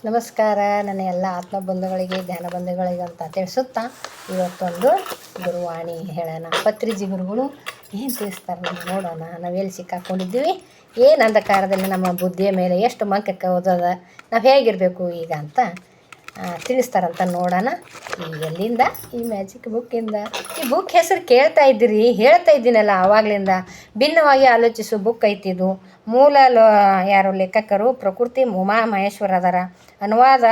ನಮಸ್ಕಾರ ನನ್ನ ಎಲ್ಲ ಆತ್ಮಬಂಧುಗಳಿಗೆ ಧ್ಯಾನ ಬಂಧುಗಳಿಗೆ ಅಂತ ತಿಳಿಸುತ್ತಾ ಇವತ್ತೊಂದು ಗುರುವಾಣಿ ಹೇಳೋಣ. ಪತ್ರಿಜಿ ಗುರುಗಳು ಏನು ತಿಳಿಸ್ತಾರೆ ನಾವು ನೋಡೋಣ. ನಾವೆಲ್ಲಿ ಸಿಕ್ಕಾಕೊಂಡಿದ್ದೀವಿ, ಏನು ಅಂಧಕಾರದಲ್ಲಿ ನಮ್ಮ ಬುದ್ಧಿಯ ಮೇಲೆ ಎಷ್ಟು ಮಂಕಕ್ಕೆ ಓದೋದ, ನಾವು ಹೇಗಿರಬೇಕು ಈಗ ಅಂತ ತಿಳಿಸ್ತಾರಂತ ನೋಡೋಣ. ಈ ಎಲ್ಲಿಂದ ಈ ಮ್ಯಾಜಿಕ್ ಬುಕ್ಕಿಂದ. ಈ ಬುಕ್ ಹೆಸರು ಕೇಳ್ತಾ ಇದ್ದೀರಿ, ಹೇಳ್ತಾ ಇದ್ದೀನಲ್ಲ ಆವಾಗಲಿಂದ. ಭಿನ್ನವಾಗಿ ಆಲೋಚಿಸೋ ಬುಕ್ ಐತಿದು. ಮೂಲ ಯಾರು ಲೇಖಕರು ಪ್ರಕೃತಿ ಉಮಾ ಮಹೇಶ್ವರ ಅದಾರ. ಅನುವಾದ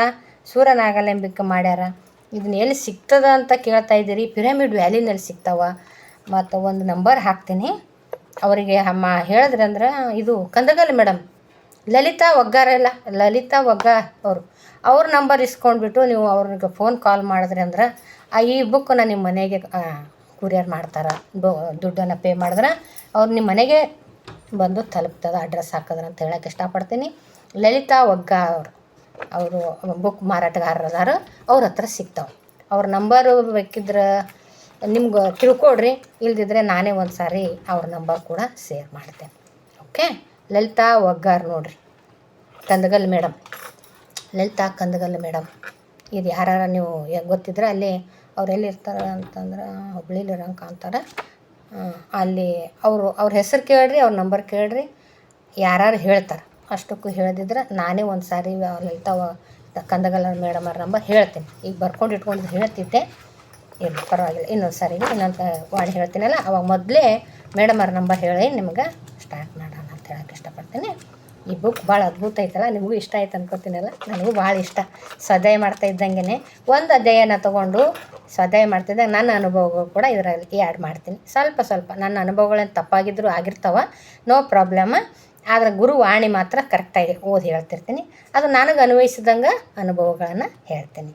ಸೂರನಾಗಲೆಂಬಿಕೆ ಮಾಡ್ಯಾರ. ಇದನ್ನ ಎಲ್ಲಿ ಸಿಗ್ತದ ಅಂತ ಕೇಳ್ತಾ ಇದ್ದೀರಿ. ಪಿರಮಿಡ್ ವ್ಯಾಲಿನಲ್ಲಿ ಸಿಗ್ತಾವ. ಮತ್ತು ಒಂದು ನಂಬರ್ ಹಾಕ್ತೀನಿ, ಅವರಿಗೆ ಅಮ್ಮ ಹೇಳಿದ್ರಿ ಅಂದ್ರೆ ಇದು ಕಂದಗಲ್ ಮೇಡಮ್ ಲಲಿತಾ ಒಗ್ಗಾರ ಇಲ್ಲ, ಲಲಿತಾ ಒಗ್ಗಾರ್ ಅವ್ರ ನಂಬರ್ ಇಸ್ಕೊಂಡ್ಬಿಟ್ಟು ನೀವು ಅವ್ರಿಗೆ ಫೋನ್ ಕಾಲ್ ಮಾಡಿದ್ರಿ ಅಂದ್ರೆ ಈ ಬುಕ್ಕನ್ನ ನಿಮ್ಮ ಮನೆಗೆ ಕುರಿಯರ್ ಮಾಡ್ತಾರೆ. ದುಡ್ಡನ್ನು ಪೇ ಮಾಡಿದ್ರೆ ಅವ್ರು ನಿಮ್ಮ ಮನೆಗೆ ಬಂದು ತಲುಪ್ತದೆ. ಅಡ್ರೆಸ್ ಹಾಕಿದ್ರೆ ಅಂತ ಹೇಳೋಕ್ಕೆ ಇಷ್ಟಪಡ್ತೀನಿ. ಲಲಿತಾ ಒಗ್ಗಾರ್ ಅವರು ಬುಕ್ ಮಾರಾಟಗಾರರದಾರ, ಅವ್ರ ಹತ್ರ ಸಿಗ್ತಾವೆ. ಅವ್ರ ನಂಬರು ಬೇಕಿದ್ರೆ ನಿಮ್ಗೆ ತಿಳ್ಕೊಡ್ರಿ, ಇಲ್ದಿದ್ರೆ ನಾನೇ ಒಂದು ಸಾರಿ ಅವ್ರ ನಂಬರ್ ಕೂಡ ಶೇರ್ ಮಾಡ್ತೇನೆ. ಓಕೆ, ಲಲಿತಾ ಒಗ್ಗಾರ್ ನೋಡಿರಿ, ಕಂದಗಲ್ ಮೇಡಮ್, ಲಲಿತಾ ಕಂದಗಲ್ ಮೇಡಮ್. ಇದು ಯಾರು ನೀವು ಗೊತ್ತಿದ್ರೆ ಅಲ್ಲಿ ಅವ್ರು ಎಲ್ಲಿರ್ತಾರೆ ಅಂತಂದ್ರೆ ಹುಬ್ಳಿಲಿರಂಕ ಅಂತಾರೆ. ಅಲ್ಲಿ ಅವ್ರ ಹೆಸರು ಕೇಳ್ರಿ, ಅವ್ರ ನಂಬರ್ ಕೇಳ್ರಿ, ಯಾರು ಹೇಳ್ತಾರೆ. ಅಷ್ಟಕ್ಕೂ ಹೇಳ್ದಿದ್ರೆ ನಾನೇ ಒಂದು ಸಾರಿ ಲಲಿತಾ ಕಂದಗಲ್ ಮೇಡಮ್ ಅವ್ರ ನಂಬರ್ ಹೇಳ್ತೀನಿ. ಈಗ ಬರ್ಕೊಂಡು ಇಟ್ಕೊಂಡು ಹೇಳ್ತಿದ್ದೆ, ಇಲ್ಲ ಪರವಾಗಿಲ್ಲ, ಇನ್ನೊಂದು ಸಾರಿಗೆ ಇನ್ನೊಂದು ವಾಣಿ ಹೇಳ್ತೀನಲ್ಲ ಅವಾಗ ಮೊದಲೇ ಮೇಡಮ್ ಅವ್ರ ನಂಬರ್ ಹೇಳಿ ನಿಮ್ಗೆ ಸ್ಟಾರ್ಟ್ ಮಾಡೋಣ ಅಂತ ಹೇಳೋಕ್ಕೆ ಇಷ್ಟಪಡ್ತೀನಿ. ಈ ಬುಕ್ ಭಾಳ ಅದ್ಭುತ ಐತಲ್ಲ, ನಿಮಗೂ ಇಷ್ಟ ಆಯ್ತು ಅನ್ಕೋತೀನಲ್ಲ. ನನಗೂ ಭಾಳ ಇಷ್ಟ. ಸ್ವಾಧ್ಯಾಯ ಮಾಡ್ತಾ ಇದ್ದಂಗೆ ಒಂದು ಅಧ್ಯಾಯನ ತೊಗೊಂಡು ಸ್ವಾಧ್ಯಾಯ ಮಾಡ್ತಿದ್ದಾಗ ನನ್ನ ಅನುಭವಗಳು ಕೂಡ ಇದರಲ್ಲಿ ಆ್ಯಡ್ ಮಾಡ್ತೀನಿ. ಸ್ವಲ್ಪ ನನ್ನ ಅನುಭವಗಳೇನು ತಪ್ಪಾಗಿದ್ದರೂ ಆಗಿರ್ತಾವೆ, ನೋ ಪ್ರಾಬ್ಲಮ್. ಆದರೆ ಗುರುವಾಣಿ ಮಾತ್ರ ಕರೆಕ್ಟಾಗಿ ಓದಿ ಹೇಳ್ತಿರ್ತೀನಿ. ಅದು ನನಗೆ ಅನ್ವಯಿಸಿದಂಗೆ ಅನುಭವಗಳನ್ನು ಹೇಳ್ತೀನಿ.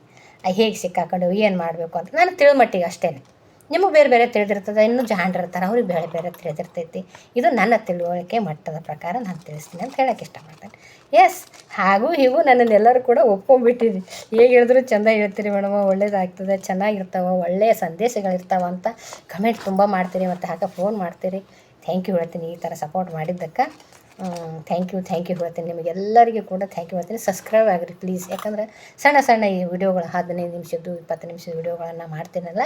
ಹೇಗೆ ಸಿಕ್ಕಾಕೊಂಡು ಏನು ಮಾಡಬೇಕು ಅಂತ ನನಗೆ ತಿಳಿಮಟ್ಟಿಗೆ ಅಷ್ಟೇ. ನಿಮಗೆ ಬೇರೆ ಬೇರೆ ತಿಳಿದಿರ್ತದೆ, ಇನ್ನೂ ಜಾಣರಿರ್ತಾರೆ, ಅವ್ರಿಗೆ ಬೇರೆ ಬೇರೆ ತಿಳಿದಿರ್ತೈತಿ. ಇದು ನನ್ನ ತಿಳುವಳಿಕೆ ಮಟ್ಟದ ಪ್ರಕಾರ ನಾನು ತಿಳಿಸ್ತೀನಿ ಅಂತ ಹೇಳೋಕ್ಕೆ ಇಷ್ಟಪಡ್ತೇನೆ. ಎಸ್, ಹಾಗೂ ಹೀಗೂ ನನ್ನನ್ನೆಲ್ಲರೂ ಕೂಡ ಒಪ್ಕೊಂಡ್ಬಿಟ್ಟಿರಿ. ಹೇಗೆ ಹೇಳಿದ್ರು ಚೆಂದ ಹೇಳ್ತೀರಿ ಮೇಡಮ್, ಒಳ್ಳೇದಾಗ್ತದೆ, ಚೆನ್ನಾಗಿರ್ತಾವೆ, ಒಳ್ಳೆಯ ಸಂದೇಶಗಳಿರ್ತಾವೆ ಅಂತ ಕಮೆಂಟ್ ತುಂಬ ಮಾಡ್ತೀರಿ ಮತ್ತು ಹಾಗೆ ಫೋನ್ ಮಾಡ್ತೀರಿ. ಥ್ಯಾಂಕ್ ಯು ಹೇಳ್ತೀನಿ ಈ ಥರ ಸಪೋರ್ಟ್ ಮಾಡಿದ್ದಕ್ಕೆ. ಥ್ಯಾಂಕ್ ಯು ಹೇಳ್ತೀನಿ. ನಿಮಗೆಲ್ಲರಿಗೂ ಕೂಡ ಥ್ಯಾಂಕ್ ಯು ಹೇಳ್ತೀನಿ. ಸಬ್ಸ್ಕ್ರೈಬ್ ಆಗಿರಿ ಪ್ಲೀಸ್. ಯಾಕಂದರೆ ಸಣ್ಣ ಈ ವಿಡಿಯೋಗಳು 15 ನಿಮಿಷದ್ದು 20 ನಿಮಿಷದ ವಿಡಿಯೋಗಳನ್ನು ಮಾಡ್ತೀನಲ್ಲ,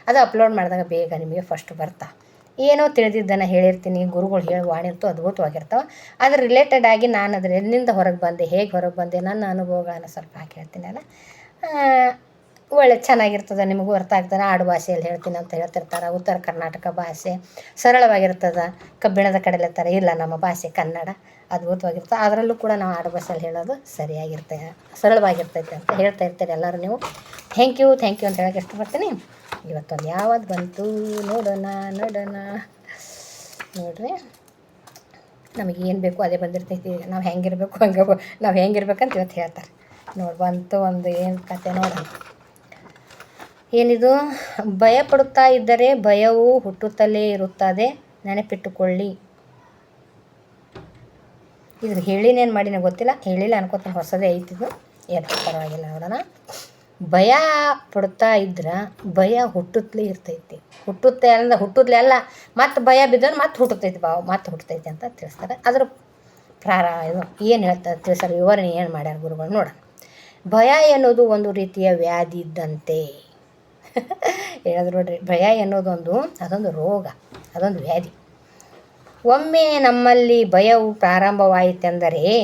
ಅದು ಅಪ್ಲೋಡ್ ಮಾಡಿದಾಗ ಬೇಗ ನಿಮಗೆ ಫಸ್ಟ್ ಬರ್ತಾ. ಏನೋ ತಿಳಿದಿದ್ದನ್ನು ಹೇಳಿರ್ತೀನಿ. ಗುರುಗಳು ಹೇಳಿ ವಾಣಿಂತೂ ಅದ್ಭುತವಾಗಿರ್ತಾವೆ. ಅದ್ರ ರಿಲೇಟೆಡ್ ಆಗಿ ನಾನು ಅದ್ರ ಎಲ್ಲಿಂದ ಹೊರಗೆ ಬಂದೆ, ಹೇಗೆ ಹೊರಗೆ ಬಂದೆ, ನನ್ನ ಅನುಭವಗಳನ್ನು ಸ್ವಲ್ಪ ಹಾಕಿ ಹೇಳ್ತೀನಲ್ಲ, ಒಳ್ಳೆ ಚೆನ್ನಾಗಿರ್ತದೆ. ನಿಮಗೂ ಅರ್ಥ ಆಗ್ತದೆ. ಆಡು ಭಾಷೆಯಲ್ಲಿ ಹೇಳ್ತೀನಿ ಅಂತ ಹೇಳ್ತಿರ್ತಾರೆ. ಉತ್ತರ ಕರ್ನಾಟಕ ಭಾಷೆ ಸರಳವಾಗಿರ್ತದೆ. ಕಬ್ಬಿಣದ ಕಡಲೆ ಥರ ಇಲ್ಲ ನಮ್ಮ ಭಾಷೆ ಕನ್ನಡ, ಅದ್ಭುತವಾಗಿರ್ತದೆ. ಅದರಲ್ಲೂ ಕೂಡ ನಾವು ಆಡು ಭಾಷೆಯಲ್ಲಿ ಹೇಳೋದು ಸರಳವಾಗಿರ್ತೈತೆ ಅಂತ ಹೇಳ್ತಾ ಇರ್ತೀರಿ ಎಲ್ಲರೂ ನೀವು. ಥ್ಯಾಂಕ್ ಯು ಅಂತ ಹೇಳೋಕ್ಕೆ ಇಷ್ಟಪಡ್ತೀನಿ. ಇವತ್ತೊಂದು ಯಾವುದು ಬಂತು ನೋಡೋಣ. ನೋಡ್ರಿ, ನಮಗೆ ಏನು ಬೇಕು ಅದೇ ಬಂದಿರ್ತೈತಿ. ನಾವು ಹೆಂಗಿರ್ಬೇಕು ನಾವು ಹೆಂಗಿರ್ಬೇಕಂತ ಇವತ್ತು ಹೇಳ್ತಾರೆ. ಬಂತು ಒಂದು ಏನು ಕತೆ ನೋಡೋಣ. ಏನಿದು? ಭಯಪಡುತ್ತಾ ಇದ್ದರೆ ಭಯವು ಹುಟ್ಟುತ್ತಲೇ ಇರುತ್ತದೆ, ನೆನಪಿಟ್ಟುಕೊಳ್ಳಿ. ಇದ್ರ ಹೇಳಿನೇನು ಮಾಡಿನ ಗೊತ್ತಿಲ್ಲ, ಹೇಳಿಲ್ಲ ಅನ್ಕೋತೀನಿ, ಹೊಸದೇ ಐತಿದು. ಏನು ಪರವಾಗಿಲ್ಲ, ನೋಡೋಣ. ಭಯ ಪಡುತ್ತಾ ಇದ್ರೆ ಭಯ ಹುಟ್ಟುತ್ತಲೇ ಇರ್ತೈತಿ. ಹುಟ್ಟುತ್ತಲೇ ಅಲ್ಲ, ಮತ್ತು ಭಯ ಬಿದ್ದೋನು ಮತ್ತೆ ಹುಟ್ಟುತ್ತೈತಿ ಅಂತ ತಿಳಿಸ್ತಾರೆ. ಅದ್ರ ಇದು ಏನು ಹೇಳ್ತಾರೆ ತಿಳಿಸ್ತಾರೆ, ವಿವರಣೆ ಏನು ಮಾಡ್ಯಾರ ಗುರುಗಳು ನೋಡೋಣ. ಭಯ ಎನ್ನುವುದು ಒಂದು ರೀತಿಯ ವ್ಯಾಧಿ ಇದ್ದಂತೆ. ಹೇಳಿದ್ರು ನೋಡ್ರಿ, ಭಯ ಎನ್ನುವುದೊಂದು ಅದೊಂದು ರೋಗ, ಅದೊಂದು ವ್ಯಾಧಿ. ಒಮ್ಮೆ ನಮ್ಮಲ್ಲಿ ಭಯವು ಪ್ರಾರಂಭವಾಯಿತೆಂದರೆ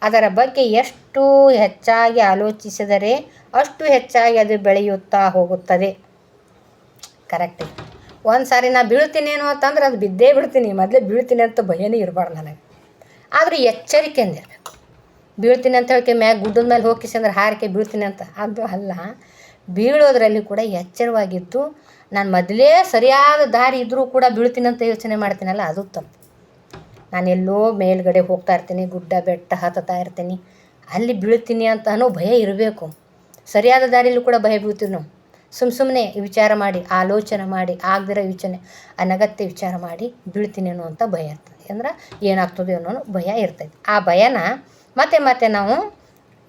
ಅದರ ಬಗ್ಗೆ ಎಷ್ಟು ಹೆಚ್ಚಾಗಿ ಆಲೋಚಿಸಿದರೆ ಅಷ್ಟು ಹೆಚ್ಚಾಗಿ ಅದು ಬೆಳೆಯುತ್ತಾ ಹೋಗುತ್ತದೆ. ಕರೆಕ್ಟ್. ಒಂದು ಸಾರಿ ನಾ ಬೀಳ್ತೀನೇನೋ ಅಂತಂದ್ರೆ ಅದು ಬಿದ್ದೇ ಬಿಡ್ತೀನಿ. ಮೊದಲೇ ಬೀಳ್ತೀನಿ ಅಂತ ಭಯನೇ ಇರಬಾರ್ದು ನನಗೆ. ಆದರೂ ಎಚ್ಚರಿಕೆಯಿಂದ ಇರಬೇಕು. ಬೀಳ್ತೀನಿ ಅಂತ ಹೇಳಿಕೆ ಮ್ಯಾಗ ಗುಡ್ಡದ ಮೇಲೆ ಹೋಗಿಸಿ ಅಂದ್ರೆ ಹಾರಿಕೆ ಬೀಳ್ತೀನಿ ಅಂತ ಅದು ಅಲ್ಲ. ಬೀಳೋದ್ರಲ್ಲಿ ಕೂಡ ಎಚ್ಚರವಾಗಿದ್ದು, ನಾನು ಮೊದಲೇ ಸರಿಯಾದ ದಾರಿ ಇದ್ದರೂ ಕೂಡ ಬೀಳ್ತೀನಿ ಅಂತ ಯೋಚನೆ ಮಾಡ್ತೀನಲ್ಲ, ಅದು ತಪ್ಪು. ನಾನೆಲ್ಲೋ ಮೇಲ್ಗಡೆ ಹೋಗ್ತಾ ಇರ್ತೀನಿ, ಗುಡ್ಡ ಬೆಟ್ಟ ಹತ್ತುತ್ತಾ ಇರ್ತೀನಿ, ಅಲ್ಲಿ ಬೀಳ್ತೀನಿ ಅಂತ ಅನ್ನೋ ಭಯ ಇರಬೇಕು. ಸರಿಯಾದ ದಾರಿಯಲ್ಲೂ ಕೂಡ ಭಯ ಬೀಳ್ತೀವಿ ನಾವು. ಸುಮ್ಮನೆ ವಿಚಾರ ಮಾಡಿ, ಆಲೋಚನೆ ಮಾಡಿ, ಆಗದಿರೋ ಅನಗತ್ಯ ವಿಚಾರ ಮಾಡಿ ಬೀಳ್ತೀನಿ ಅನ್ನೋ ಭಯ ಇರ್ತದೆ. ಅಂದ್ರೆ ಏನಾಗ್ತದೆ ಅನ್ನೋ ಭಯ ಇರ್ತೈತಿ. ಆ ಭಯನ ಮತ್ತೆ ನಾವು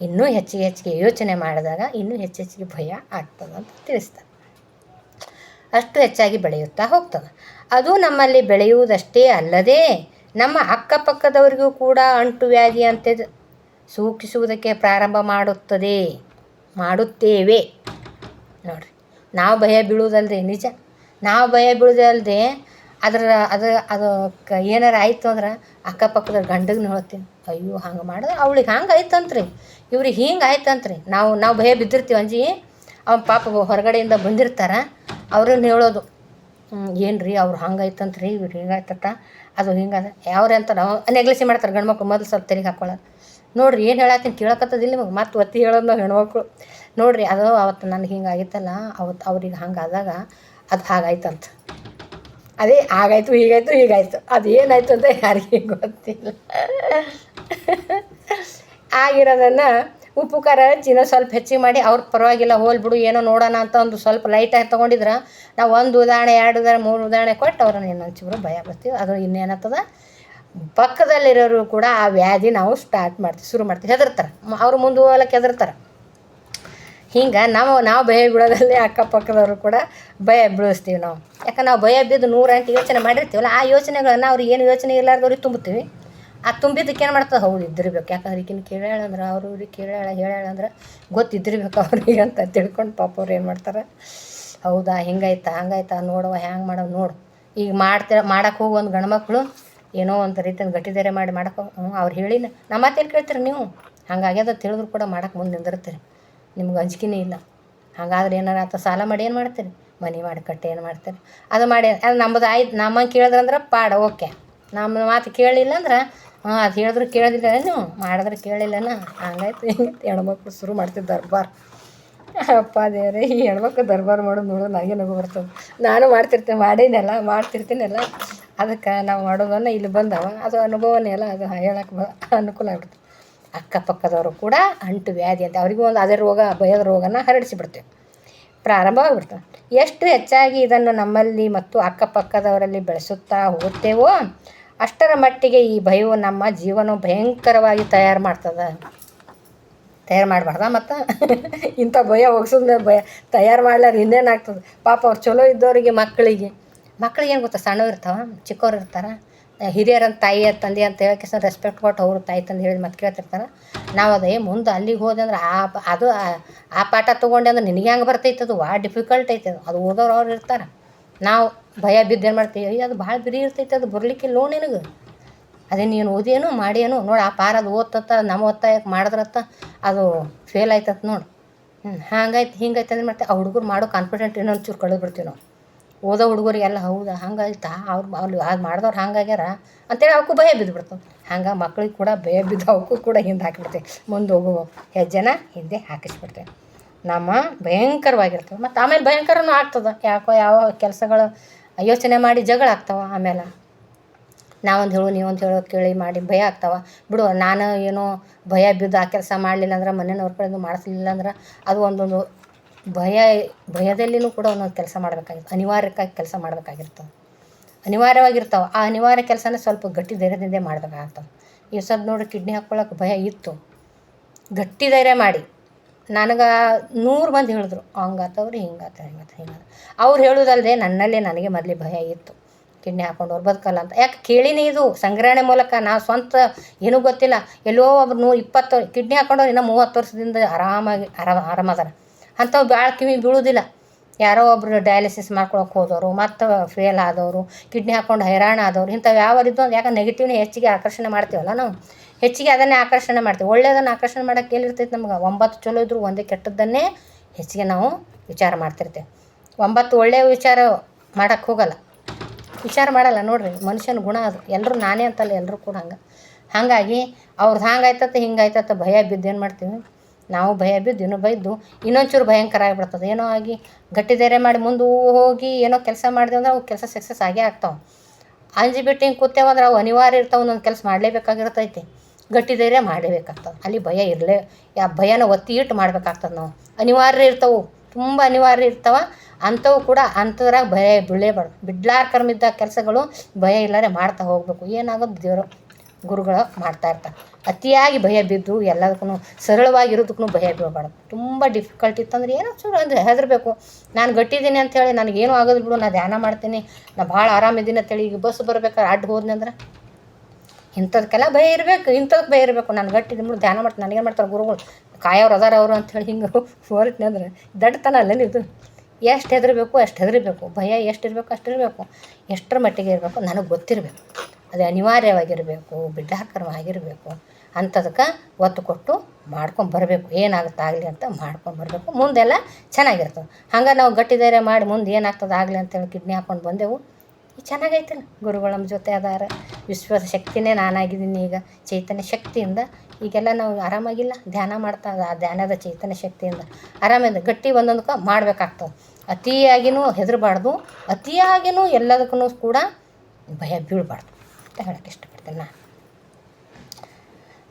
ಇನ್ನೂ ಹೆಚ್ಚಿಗೆ ಯೋಚನೆ ಮಾಡಿದಾಗ ಇನ್ನೂ ಹೆಚ್ಚಿಗೆ ಭಯ ಆಗ್ತದೆ ಅಂತ ತಿಳಿಸ್ತಾರೆ. ಅಷ್ಟು ಹೆಚ್ಚಾಗಿ ಬೆಳೆಯುತ್ತಾ ಹೋಗ್ತದೆ. ಅದು ನಮ್ಮಲ್ಲಿ ಬೆಳೆಯುವುದಷ್ಟೇ ಅಲ್ಲದೆ ನಮ್ಮ ಅಕ್ಕಪಕ್ಕದವರಿಗೂ ಕೂಡ ಅಂಟು ವ್ಯಾಧಿ ಸೂಚಿಸುವುದಕ್ಕೆ ಪ್ರಾರಂಭ ಮಾಡುತ್ತೇವೆ ನೋಡಿರಿ. ನಾವು ಭಯ ಬೀಳುವುದಲ್ಲದೆ, ನಿಜ ನಾವು ಭಯ ಬೀಳುವುದಲ್ಲದೆ ಅದು ಏನಾರು ಆಯಿತು ಅಂದ್ರೆ ಅಕ್ಕಪಕ್ಕದ ಗಂಡಗನ್ನ ಹೇಳ್ತೀನಿ, ಅಯ್ಯೋ ಹಂಗೆ ಮಾಡಿದ್ರೆ ಅವಳಿಗೆ ಹಂಗೆ ಆಯ್ತಂತ್ರಿ, ಇವ್ರಿಗೆ ಹಿಂಗೆ ಆಯ್ತಂತ್ರಿ. ನಾವು ಭಯ ಬಿದ್ದಿರ್ತೀವಿ ಅಂಜಿ, ಅವ್ನ ಪಾಪ ಹೊರಗಡೆಯಿಂದ ಬಂದಿರ್ತಾರೆ, ಅವ್ರನ್ನ ಹೇಳೋದು, ಏನು ರೀ ಅವ್ರು ಹಂಗೆ ಆಯ್ತಂತ್ರಿ, ಇವ್ರು ಹಿಂಗಾಯ್ತತ್ತ, ಅದು ಹಿಂಗದ ಯಾವ್ರೆ ಅಂತ ನಾವು ನೆಗ್ಲೆಸಿ ಮಾಡ್ತಾರೆ ಗಂಡು ಮಕ್ಳು. ಮೊದಲು ಸ್ವಲ್ಪ ತೆರಿಗೆ ಹಾಕೊಳ್ಳೋದು. ನೋಡಿರಿ ಏನು ಹೇಳತ್ತೀನಿ ಕೇಳಕತ್ತದಿಲ್ಲ ನಿಮಗೆ, ಮತ್ತೆ ಒತ್ತಿ ಹೇಳೋದು ನಾವು ಹೆಣ್ಮಕ್ಳು. ನೋಡಿರಿ ಅದು ಅವತ್ತು ನನಗೆ ಹಿಂಗೆ ಆಗಿತ್ತಲ್ಲ, ಅವತ್ತು ಅವ್ರಿಗೆ ಹಂಗೆ ಆದಾಗ ಅದು ಹಾಗಾಯ್ತಂತ, ಅದೇ ಹಾಗಾಯ್ತು ಹೀಗಾಯ್ತು ಅದು ಏನಾಯ್ತು ಅಂತ ಯಾರಿಗೆ ಗೊತ್ತಿಲ್ಲ. ಆಗಿರೋದನ್ನು ಉಪ್ಪು ಖಾರ ಹಚ್ಚಿ ಸ್ವಲ್ಪ ಹೆಚ್ಚಿಗೆ ಮಾಡಿ ಅವ್ರ ಪರವಾಗಿಲ್ಲ ಹೋಲ್ಬಿಡು ಏನೋ ನೋಡೋಣ ಅಂತ ಒಂದು ಸ್ವಲ್ಪ ಲೈಟಾಗಿ ತೊಗೊಂಡಿದ್ರೆ ನಾವು 1 ಉದಾಹರಣೆ 2 ಉದಾಹರಣೆ 3 ಉದಾಹರಣೆ ಕೊಟ್ಟು ಅವ್ರನ್ನ ಇನ್ನೊಂಚೂರು ಭಯ ಬರ್ತೀವಿ. ಅದು ಇನ್ನೇನತ್ತದ, ಪಕ್ಕದಲ್ಲಿರೋರು ಕೂಡ ಆ ವ್ಯಾಧಿ ನಾವು ಶುರು ಮಾಡ್ತೀವಿ. ಹೆದರ್ತಾರೆ, ಅವ್ರು ಮುಂದೆ ಹೋಗ್ಲಿಕ್ಕೆ ಹೆದರ್ತಾರೆ. ಹಿಂಗೆ ನಾವು ಭಯ ಬೀಳೋದಲ್ಲಿ ಅಕ್ಕಪಕ್ಕದವರು ಕೂಡ ಭಯ ಬೀಳಿಸ್ತೀವಿ ನಾವು. ಯಾಕಂದ್ರೆ ನಾವು ಭಯ ಬಿದ್ದು 108 ಯೋಚನೆ ಮಾಡಿರ್ತೀವಲ್ಲ, ಆ ಯೋಚನೆಗಳನ್ನ ಅವ್ರಿಗೆ ಏನು ಯೋಚನೆ ಇರಲಾರ್ದವ್ರಿಗೆ ತುಂಬುತ್ತೀವಿ. ಆ ತುಂಬಿದ್ದಕ್ಕೆ ಏನು ಮಾಡ್ತದೆ, ಹೌದು ಇದ್ದಿರ್ಬೇಕು, ಯಾಕಂದ್ರೆ ಈಗಿನ ಕೇಳ್ಯಾಳಂದ್ರೆ ಅವ್ರಿಗೆ ಹೇಳ್ಯಾಳಂದ್ರೆ ಗೊತ್ತಿದ್ದಿರ್ಬೇಕು ಅವ್ರಿಗೆ ಅಂತ ತಿಳ್ಕೊಂಡು ಪಾಪ ಅವ್ರು ಏನು ಮಾಡ್ತಾರೆ, ಹೌದಾ ಹಿಂಗಾಯ್ತಾ ಹಂಗಾಯ್ತಾ ನೋಡುವ ಹ್ಯಾಂಗೆ ಮಾಡೋದು ನೋಡು. ಈಗ ಮಾಡಕ್ಕೆ ಹೋಗೋ ಒಂದು ಗಂಡ್ಮಕ್ಳು ಏನೋ ಒಂದು ರೀತಿಯ ಗಟ್ಟಿದಾರೆ ಮಾಡಕ್ಕೆ ಅವ್ರು ಹೇಳಿ ನಮ್ಮ ಮಾತೇನು ಕೇಳ್ತೀರಿ ನೀವು, ಹಂಗಾಗ್ಯದ ತಿಳಿದ್ರು ಕೂಡ ಮಾಡಕ್ಕೆ ಮುಂದೆ ನಿಂದಿರ್ತೀರಿ, ನಿಮ್ಗೆ ಅಂಜಿಕೆನೇ ಇಲ್ಲ. ಹಾಗಾದ್ರೆ ಏನಾರ ಆತ ಸಾಲ ಮಾಡಿ ಏನು ಮಾಡ್ತೀರಿ, ಮನೆ ಮಾಡಿ ಕಟ್ಟಿ ಏನು ಮಾಡ್ತೀರಿ, ಅದು ಮಾಡಿ ಅದು ನಮ್ಮದು ಆಯ್ತು. ನಮ್ಮಂಗೆ ಕೇಳಿದ್ರಂದ್ರೆ ಪಾಡ ಓಕೆ, ನಮ್ಮ ಮಾತು ಕೇಳಿಲ್ಲ ಅಂದ್ರೆ ಅದು ಹೇಳಿದ್ರು ಕೇಳಿದಿಲ್ಲ, ನೀವು ಮಾಡಿದ್ರೆ ಕೇಳಿಲ್ಲನ, ಹಂಗಾಯ್ತು ಹಿಂಗಾಯ್ತು. ಹೆಣ್ಮಕ್ಳು ಶುರು ಮಾಡ್ತಿದ್ದು ದರ್ಬಾರ್. ಅಪ್ಪ ದೇವರೇ, ಈ ಹೆಣ್ಮಕ್ಳು ದರ್ಬಾರ್ ಮಾಡೋದು ನೋಡೋದು ನನಗೆ ನಗು ಬರ್ತದೆ. ನಾನು ಮಾಡ್ತಿರ್ತೀನಲ್ಲ, ಅದಕ್ಕೆ ನಾವು ಮಾಡೋದನ್ನು ಇಲ್ಲಿ ಬಂದವ, ಅದು ಅನುಭವನೇ ಅಲ್ಲ, ಅದು ಹೇಳಕ್ಕೆ ಅನುಕೂಲ ಆಗ್ಬಿಡ್ತು. ಅಕ್ಕಪಕ್ಕದವರು ಕೂಡ ಅಂಟು ವ್ಯಾಧಿ ಅಂತ ಅವರಿಗೂ ಒಂದು ಅದೇ ಭಯದ ರೋಗನ ಹರಡಿಸಿಬಿಡ್ತೇವೆ, ಪ್ರಾರಂಭ ಆಗಿಬಿಡ್ತವೆ. ಎಷ್ಟು ಹೆಚ್ಚಾಗಿ ಇದನ್ನು ನಮ್ಮಲ್ಲಿ ಮತ್ತು ಅಕ್ಕಪಕ್ಕದವರಲ್ಲಿ ಬೆಳೆಸುತ್ತಾ ಹೋಗುತ್ತೇವೋ ಅಷ್ಟರ ಮಟ್ಟಿಗೆ ಈ ಭಯವು ನಮ್ಮ ಜೀವನ ಭಯಂಕರವಾಗಿ ತಯಾರು ಮಾಡಬಾರ್ದ. ಮತ್ತು ಇಂಥ ಭಯ ಹೋಗ್ಸೋದು ತಯಾರು ಮಾಡ್ಲಾರ ಇನ್ನೇನಾಗ್ತದೆ. ಪಾಪ ಅವ್ರು ಚಲೋ ಇದ್ದವರಿಗೆ ಮಕ್ಕಳಿಗೆ ಏನು ಗೊತ್ತಾ, ಸಣ್ಣವ್ರು ಇರ್ತಾವೆ, ಚಿಕ್ಕವ್ರು ಇರ್ತಾರೆ, ಹಿರಿಯರಂತ ತಾಯಿ ತಂದೆ ಅಂತ ಹೇಳಕ್ಕೆ ರೆಸ್ಪೆಕ್ಟ್ ಕೊಟ್ಟು ಅವರು ತಾಯಿ ತಂದೆ ಹೇಳಿ ಮತ್ತೆ ಕೇಳ್ತಿರ್ತಾರೆ. ನಾವು ಅದೇ ಮುಂದೆ ಅಲ್ಲಿಗೆ ಹೋದೆ ಅಂದ್ರೆ ಆ ಪಾಠ ತೊಗೊಂಡೆ ಅಂದ್ರೆ ನಿನಗೆ ಹೆಂಗೆ ಬರ್ತೈತೆ, ಅದು ಭಾಳ ಡಿಫಿಕಲ್ಟ್ ಐತೆ, ಅದು ಓದೋರು ಅವ್ರು ಇರ್ತಾರೆ. ನಾವು ಭಯ ಬಿದ್ದು ಏನು ಮಾಡ್ತೀವಿ, ಅಯ್ಯೋ ಅದು ಭಾಳ ಬಿರಿ ಇರ್ತೈತೆ, ಅದು ಬರಲಿಕ್ಕಿಲ್ಲ ನೋಡಿ ನಿನಗೆ, ಅದೇ ನೀನು ಓದೇನು ಮಾಡೇನು ನೋಡಿ, ಆ ಪಾರ ಅದು ಓದ್ತತ್ತ ನಮ್ಮ ಒತ್ತಾಯಕ್ಕೆ ಮಾಡಿದ್ರತ್ತ ಅದು ಫೇಲ್ ಆಯ್ತತ್ ನೋಡಿ. ಹಂಗಾಯ್ತು ಹಿಂಗಾಯ್ತು ಅಂದ್ರೆ ಮತ್ತೆ ಆ ಹುಡುಗರು ಮಾಡೋ ಕಾನ್ಫಿಡೆಂಟ್ ಇನ್ನೊಂದು ಚೂರು ಕಳೆದು ಬಿಡ್ತೀವಿ ನಾವು. ಓದೋ ಹುಡುಗರಿಗೆಲ್ಲ ಹೌದಾ ಹಂಗಾಯ್ತಾ ಅವ್ರು ಅದು ಮಾಡಿದವ್ರು ಹಂಗಾಗ್ಯಾರ ಅಂತೇಳಿ ಅವಕ್ಕೂ ಭಯ ಬಿದ್ದುಬಿಡ್ತದೆ. ಹಂಗೆ ಮಕ್ಳಿಗೆ ಕೂಡ ಭಯ ಬಿದ್ದು ಅವಕ್ಕೂ ಕೂಡ ಹಿಂದೆ ಹಾಕಿಬಿಡ್ತೇವೆ, ಮುಂದೆ ಹೋಗುವ ಹೆಜ್ಜೆನ ಹಿಂದೆ ಹಾಕಿಸ್ಬಿಡ್ತೇವೆ. ನಮ್ಮ ಭಯಂಕರವಾಗಿರ್ತವೆ. ಮತ್ತು ಆಮೇಲೆ ಭಯಂಕರನೂ ಆಗ್ತದೆ, ಯಾಕೋ ಯಾವ ಕೆಲಸಗಳು ಯೋಚನೆ ಮಾಡಿ ಜಗಳ ಆಗ್ತಾವೆ. ಆಮೇಲೆ ನಾವೊಂದು ಹೇಳು ನೀವೊಂದು ಹೇಳೋ ಕೇಳಿ ಮಾಡಿ ಭಯ ಆಗ್ತಾವೆ. ಬಿಡು ನಾನು ಏನೋ ಭಯ ಬಿದ್ದು ಆ ಕೆಲಸ ಮಾಡಲಿಲ್ಲ ಅಂದ್ರೆ ಮನೆಯವ್ರ ಕಡೆಯಿಂದ ಮಾಡಿಸ್ಲಿಲ್ಲ ಅಂದ್ರೆ ಅದು ಒಂದೊಂದು ಭಯದಲ್ಲಿನೂ ಕೂಡ ಒಂದೊಂದು ಕೆಲಸ ಮಾಡಬೇಕಾಗಿರ್ತದೆ, ಅನಿವಾರ್ಯಕ್ಕಾಗಿ ಕೆಲಸ ಮಾಡಬೇಕಾಗಿರ್ತದೆ, ಅನಿವಾರ್ಯವಾಗಿರ್ತಾವೆ. ಆ ಅನಿವಾರ್ಯ ಕೆಲಸನ ಸ್ವಲ್ಪ ಗಟ್ಟಿ ಧೈರ್ಯದಿಂದ ಮಾಡಬೇಕಾಗ್ತದೆ. ಈ ಸದ್ ನೋಡಿ ಕಿಡ್ನಿ ಹಾಕ್ಕೊಳ್ಳೋಕೆ ಭಯ ಇತ್ತು, ಗಟ್ಟಿ ಧೈರ್ಯ ಮಾಡಿ ನನಗೆ 100 ಮಂದಿ ಹೇಳಿದ್ರು ಹಂಗಾತವ್ರಿ ಹಿಂಗಾತ ಅವ್ರು ಹೇಳೋದಲ್ಲದೆ ನನಗೆ ಮೊದಲೇ ಭಯ ಇತ್ತು, ಕಿಡ್ನಿ ಹಾಕ್ಕೊಂಡವ್ರು ಬದುಕಲ್ಲ ಅಂತ. ಯಾಕೆ ಕೇಳಿನೇ, ಇದು ಸಂಗ್ರಹಣೆ ಮೂಲಕ ನಾವು ಸ್ವಂತ ಏನೂ ಗೊತ್ತಿಲ್ಲ. ಎಲ್ಲೋ ಒಬ್ರು 20 ಕಿಡ್ನಿ ಹಾಕ್ಕೊಂಡವ್ರು ಇನ್ನೂ 30 ವರ್ಷದಿಂದ ಆರಾಮದಾರ. ಅಂಥವು ಭಾಳ ಕಿವಿ ಬೀಳೋದಿಲ್ಲ. ಯಾರೋ ಒಬ್ಬರು ಡಯಾಲಿಸಿಸ್ ಮಾಡ್ಕೊಳಕ್ಕೆ ಹೋದವರು, ಮತ್ತು ಫೇಲ್ ಆದವರು, ಕಿಡ್ನಿ ಹಾಕ್ಕೊಂಡು ಹೈರಾಣ ಆದವರು, ಇಂಥವು ಯಾವರಿದ್ದು ಅಂತ. ಯಾಕೆ ನೆಗೆಟಿವ್ನೇ ಹೆಚ್ಚಿಗೆ ಆಕರ್ಷಣೆ ಮಾಡ್ತೀವಲ್ಲ ನಾವು, ಹೆಚ್ಚಿಗೆ ಅದನ್ನೇ ಆಕರ್ಷಣೆ ಮಾಡ್ತೀವಿ. ಒಳ್ಳೆಯದನ್ನು ಆಕರ್ಷಣೆ ಮಾಡೋಕ್ಕೆ ಎಲ್ಲಿರ್ತೈತೆ ನಮ್ಗೆ? 9 ಚಲೋ ಇದ್ದರೂ ಒಂದೇ ಕೆಟ್ಟದ್ದನ್ನೇ ಹೆಚ್ಚಿಗೆ ನಾವು ವಿಚಾರ ಮಾಡ್ತಿರ್ತೇವೆ. 9 ಒಳ್ಳೆಯ ವಿಚಾರ ಮಾಡೋಕ್ಕೆ ಹೋಗಲ್ಲ, ವಿಚಾರ ಮಾಡಲ್ಲ. ನೋಡಿರಿ ಮನುಷ್ಯನ ಗುಣ ಅದು. ಎಲ್ಲರೂ ನಾನೇ ಅಂತಲ್ಲ, ಎಲ್ಲರೂ ಕೂಡ ಹಾಗಾಗಿ ಅವ್ರದ್ದು ಹಂಗಾಯ್ತತ್ತೆ ಹಿಂಗಾಯ್ತತ್ತೆ ಭಯ ಬಿದ್ದು ಏನು ಮಾಡ್ತೀವಿ ನಾವು, ಭಯ ಬಿದ್ದು ಇನ್ನೊಂಚೂರು ಭಯಂಕರ ಆಗಿಬಿಡ್ತದೆ. ಏನೋ ಆಗಿ ಗಟ್ಟಿ ಧೈರ್ಯ ಮಾಡಿ ಮುಂದೆ ಹೋಗಿ ಏನೋ ಕೆಲಸ ಮಾಡಿದೆ ಅಂದ್ರೆ ಅವು ಕೆಲಸ ಸಕ್ಸಸ್ ಆಗೇ ಆಗ್ತಾವೆ. ಅಂಜಿಬಿಟ್ಟು ಹಿಂಗೆ ಕೂತೇವಂದ್ರೆ ಅವು ಅನಿವಾರ್ಯ ಇರ್ತಾವೆ, ಒಂದೊಂದು ಕೆಲಸ ಮಾಡಲೇಬೇಕಾಗಿರ್ತೈತಿ, ಗಟ್ಟಿ ಧೈರ್ಯ ಮಾಡಲೇಬೇಕಾಗ್ತದೆ. ಅಲ್ಲಿ ಭಯ ಭಯನ ಒತ್ತಿ ಇಟ್ಟು ಮಾಡಬೇಕಾಗ್ತದೆ. ನಾವು ಅನಿವಾರ್ಯ ಇರ್ತವೆ, ತುಂಬ ಅನಿವಾರ್ಯ ಇರ್ತಾವೆ. ಅಂಥವು ಕೂಡ ಅಂಥದ್ರಾಗ ಭಯ ಬಿಡ್ಲಾರ ಕರ್ಮಿದ್ದ ಕೆಲಸಗಳು ಭಯ ಇಲ್ಲದೆ ಮಾಡ್ತಾ ಹೋಗಬೇಕು. ಏನಾಗೋದು ದೇವರು ಗುರುಗಳು ಮಾಡ್ತಾಯಿರ್ತಾರೆ. ಅತಿಯಾಗಿ ಭಯ ಬಿದ್ದು ಎಲ್ಲದಕ್ಕೂ ಸರಳವಾಗಿರೋದಕ್ಕೂ ಭಯ ಬೀಳಬಾರ್ದು. ತುಂಬ ಡಿಫಿಕಲ್ಟ್ ಇತ್ತಂದ್ರೆ ಏನೋ ಚೂರು ಅಂದರೆ ಹೆದರಬೇಕು. ನಾನು ಗಟ್ಟಿದ್ದೀನಿ ಅಂಥೇಳಿ ನನಗೇನು ಆಗೋದು ಬಿಡು, ನಾನು ಧ್ಯಾನ ಮಾಡ್ತೀನಿ, ನಾನು ಭಾಳ ಆರಾಮಿದ್ದೀನಿ ಅಂತೇಳಿ ಈಗ ಬಸ್ ಬರ್ಬೇಕಾದ್ರೆ ಅಡ್ಡ ಹೋದ್ನಿ ಅಂದ್ರೆ ಇಂಥದಕ್ಕೆಲ್ಲ ಭಯ ಇರಬೇಕು, ಇಂಥದಕ್ಕೆ ಭಯ ಇರಬೇಕು. ನಾನು ಗಟ್ಟಿ ಧ್ಯಾನ ಮಾಡ್ತೀನಿ, ನನಗೇನು ಮಾಡ್ತಾರೆ ಗುರುಗಳು, ಕಾಯೋರು ಅದಾರ ಅವರು ಅಂಥೇಳಿ ಹಿಂಗೆ ಹೊರಟ್ನಿ ಅಂದ್ರೆ ದಡ್ತನ ಅಲ್ಲ ಇದು. ಎಷ್ಟು ಹೆದರಬೇಕು ಅಷ್ಟು ಹೆದರಬೇಕು, ಭಯ ಎಷ್ಟಿರಬೇಕು ಅಷ್ಟಿರಬೇಕು, ಎಷ್ಟರ ಮಟ್ಟಿಗೆ ಇರಬೇಕು ನನಗೆ ಗೊತ್ತಿರಬೇಕು. ಅದು ಅನಿವಾರ್ಯವಾಗಿರಬೇಕು, ಬಿಡ್ಡಾಕರವಾಗಿರಬೇಕು. ಅಂಥದಕ್ಕೆ ಒತ್ತು ಕೊಟ್ಟು ಮಾಡ್ಕೊಂಬರ್ಬೇಕು. ಏನಾಗುತ್ತೆ ಆಗಲಿ ಅಂತ ಮಾಡ್ಕೊಂಬರ್ಬೇಕು, ಮುಂದೆಲ್ಲ ಚೆನ್ನಾಗಿರ್ತದೆ. ಹಂಗೆ ನಾವು ಗಟ್ಟಿ ಧೈರ್ಯ ಮಾಡಿ ಮುಂದೆ ಏನಾಗ್ತದೆ ಆಗಲಿ ಅಂತೇಳಿ ಕಿಡ್ನಿ ಹಾಕ್ಕೊಂಡು ಬಂದೆವು. ಈಗ ಚೆನ್ನಾಗೈತಲ್ಲ, ಗುರುಗಳು ನಮ್ಮ ಜೊತೆ ಅದಾರ. ವಿಶ್ವದ ಶಕ್ತಿನೇ ನಾನಾಗಿದ್ದೀನಿ ಈಗ ಚೈತನ್ಯ ಶಕ್ತಿಯಿಂದ. ಈಗೆಲ್ಲ ನಾವು ಆರಾಮಾಗಿಲ್ಲ, ಧ್ಯಾನ ಮಾಡ್ತಾ ಆ ಧ್ಯಾನದ ಚೈತನ್ಯ ಶಕ್ತಿಯಿಂದ ಆರಾಮಿಂದ ಗಟ್ಟಿ ಒಂದೊಂದಕ್ಕೆ ಮಾಡಬೇಕಾಗ್ತದೆ. ಅತಿಯಾಗಿಯೂ ಹೆದರಬಾರ್ದು, ಅತಿಯಾಗಿಯೂ ಎಲ್ಲದಕ್ಕೂ ಕೂಡ ಭಯ ಬೀಳಬಾರ್ದು ಅಂತ ಹೇಳೋಕ್ಕೆ ಇಷ್ಟಪಡ್ತೇನೆ ನಾನು.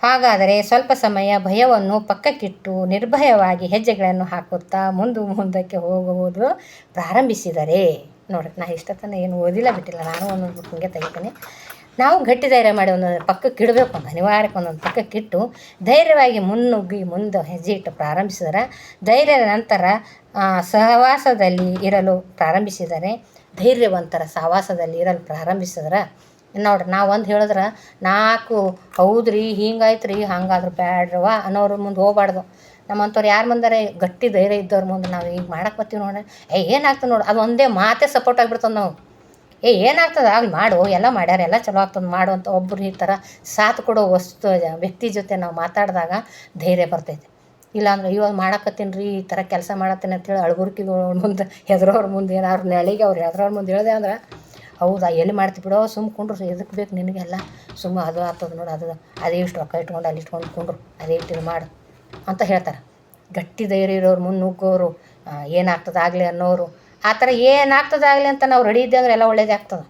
ಹಾಗಾದರೆ ಸ್ವಲ್ಪ ಸಮಯ ಭಯವನ್ನು ಪಕ್ಕಕ್ಕಿಟ್ಟು ನಿರ್ಭಯವಾಗಿ ಹೆಜ್ಜೆಗಳನ್ನು ಹಾಕುತ್ತಾ ಮುಂದಕ್ಕೆ ಹೋಗುವುದು ಪ್ರಾರಂಭಿಸಿದರೆ, ನೋಡಿ ನಾ ಇಷ್ಟತನ ಏನು ಓದಿಲ್ಲ ಬಿಟ್ಟಿಲ್ಲ, ನಾನು ಒಂದೊಂದು ಬುಕ್ ಹಿಂಗೆ ತೆಗಿತೀನಿ. ನಾವು ಗಟ್ಟಿ ಧೈರ್ಯ ಮಾಡಿ ಒಂದೊಂದು ಪಕ್ಕಕ್ಕೆ ಇಡಬೇಕು, ಒಂದು ಅನಿವಾರ್ಯಕ್ಕೆ ಒಂದೊಂದು ಪಕ್ಕಕ್ಕಿಟ್ಟು ಧೈರ್ಯವಾಗಿ ಮುನ್ನುಗ್ಗಿ ಮುಂದೆ ಹೆಜ್ಜೆ ಇಟ್ಟು ಪ್ರಾರಂಭಿಸಿದರೆ, ಧೈರ್ಯದ ನಂತರ ಸಹವಾಸದಲ್ಲಿ ಇರಲು ಪ್ರಾರಂಭಿಸಿದರೆ, ಧೈರ್ಯವಂತರ ಸಹವಾಸದಲ್ಲಿ ಇರಲು ಪ್ರಾರಂಭಿಸಿದ್ರೆ ನೋಡ್ರಿ, ನಾವು ಒಂದು ಹೇಳಿದ್ರೆ 4 ಹೌದ್ರಿ ಹಿಂಗಾಯ್ತು ರೀ ಹಂಗಾದ್ರೆ ಬ್ಯಾಡ್ರವ ಅನ್ನೋರ ಮುಂದೆ ಹೋಗ್ಬಾರ್ದು. ನಮ್ಮಂಥವ್ರು ಯಾರು ಬಂದಾರೆ ಗಟ್ಟಿ ಧೈರ್ಯ ಇದ್ದವ್ರ ಮುಂದೆ ನಾವು ಈಗ ಮಾಡಕ್ಕೆ ಬರ್ತೀವಿ ನೋಡ್ರಿ, ಏನಾಗ್ತದೆ ನೋಡು, ಅದು ಒಂದೇ ಮಾತೇ ಸಪೋರ್ಟ್ ಆಗಿಬಿಡ್ತದೆ. ನಾವು ಏನಾಗ್ತದೆ ಆಗಲಿ ಮಾಡು, ಎಲ್ಲ ಮಾಡ್ಯಾರ, ಎಲ್ಲ ಚಲೋ ಆಗ್ತದೆ ಮಾಡು ಅಂತ ಒಬ್ಬರು ಈ ಥರ ಸಾಥ್ ಕೊಡೋ ವ್ಯಕ್ತಿ ಜೊತೆ ನಾವು ಮಾತಾಡಿದಾಗ ಧೈರ್ಯ ಬರ್ತೈತೆ. ಇಲ್ಲಾಂದ್ರೆ ಇವಾಗ ಮಾಡಕತ್ತೀನಿ ರೀ, ಈ ಥರ ಕೆಲಸ ಮಾಡತ್ತೀನಿ ಅಂತೇಳಿ ಅಳ್ಗುರ್ಕಿಗಳ ಮುಂದೆ ಹೆದ್ರೋರ ಮುಂದೆ ಏನಾದ್ರು ನೆಳಿಗೆ ಅವ್ರು ಹೆದ್ರೋರ ಮುಂದೆ ಹೇಳಿದೆ ಅಂದ್ರೆ, ಹೌದಾ ಎಲ್ಲಿ ಮಾಡ್ತೀವಿ ಬಿಡೋ, ಸುಮ್ಮ ಕುಂಡ್ರು, ಎದಕ್ಕೆ ಬೇಕು ನಿನಗೆಲ್ಲ, ಸುಮ್ಮ ಅದು ಆಗ್ತದೆ ನೋಡು, ಅದೇ ಇಷ್ಟು ರೊಕ್ಕ ಇಟ್ಕೊಂಡು ಅಲ್ಲಿ ಇಟ್ಕೊಂಡು ಕುಂಡ್ರು, ಅದೇ ಇಟ್ಟು ಮಾಡು ಅಂತ ಹೇಳ್ತಾರೆ. ಗಟ್ಟಿ ಧೈರ್ಯ ಇರೋರು, ಮುನ್ನುಗ್ಗೋರು, ಏನಾಗ್ತದೆ ಆಗಲಿ ಅನ್ನೋರು, ಆ ಥರ ಏನಾಗ್ತದೆ ಆಗಲಿ ಅಂತ ನಾವು ರೆಡಿ ಇದ್ದೆ ಅಂದ್ರೆ ಎಲ್ಲ ಒಳ್ಳೇದೇ ಆಗ್ತದೆ.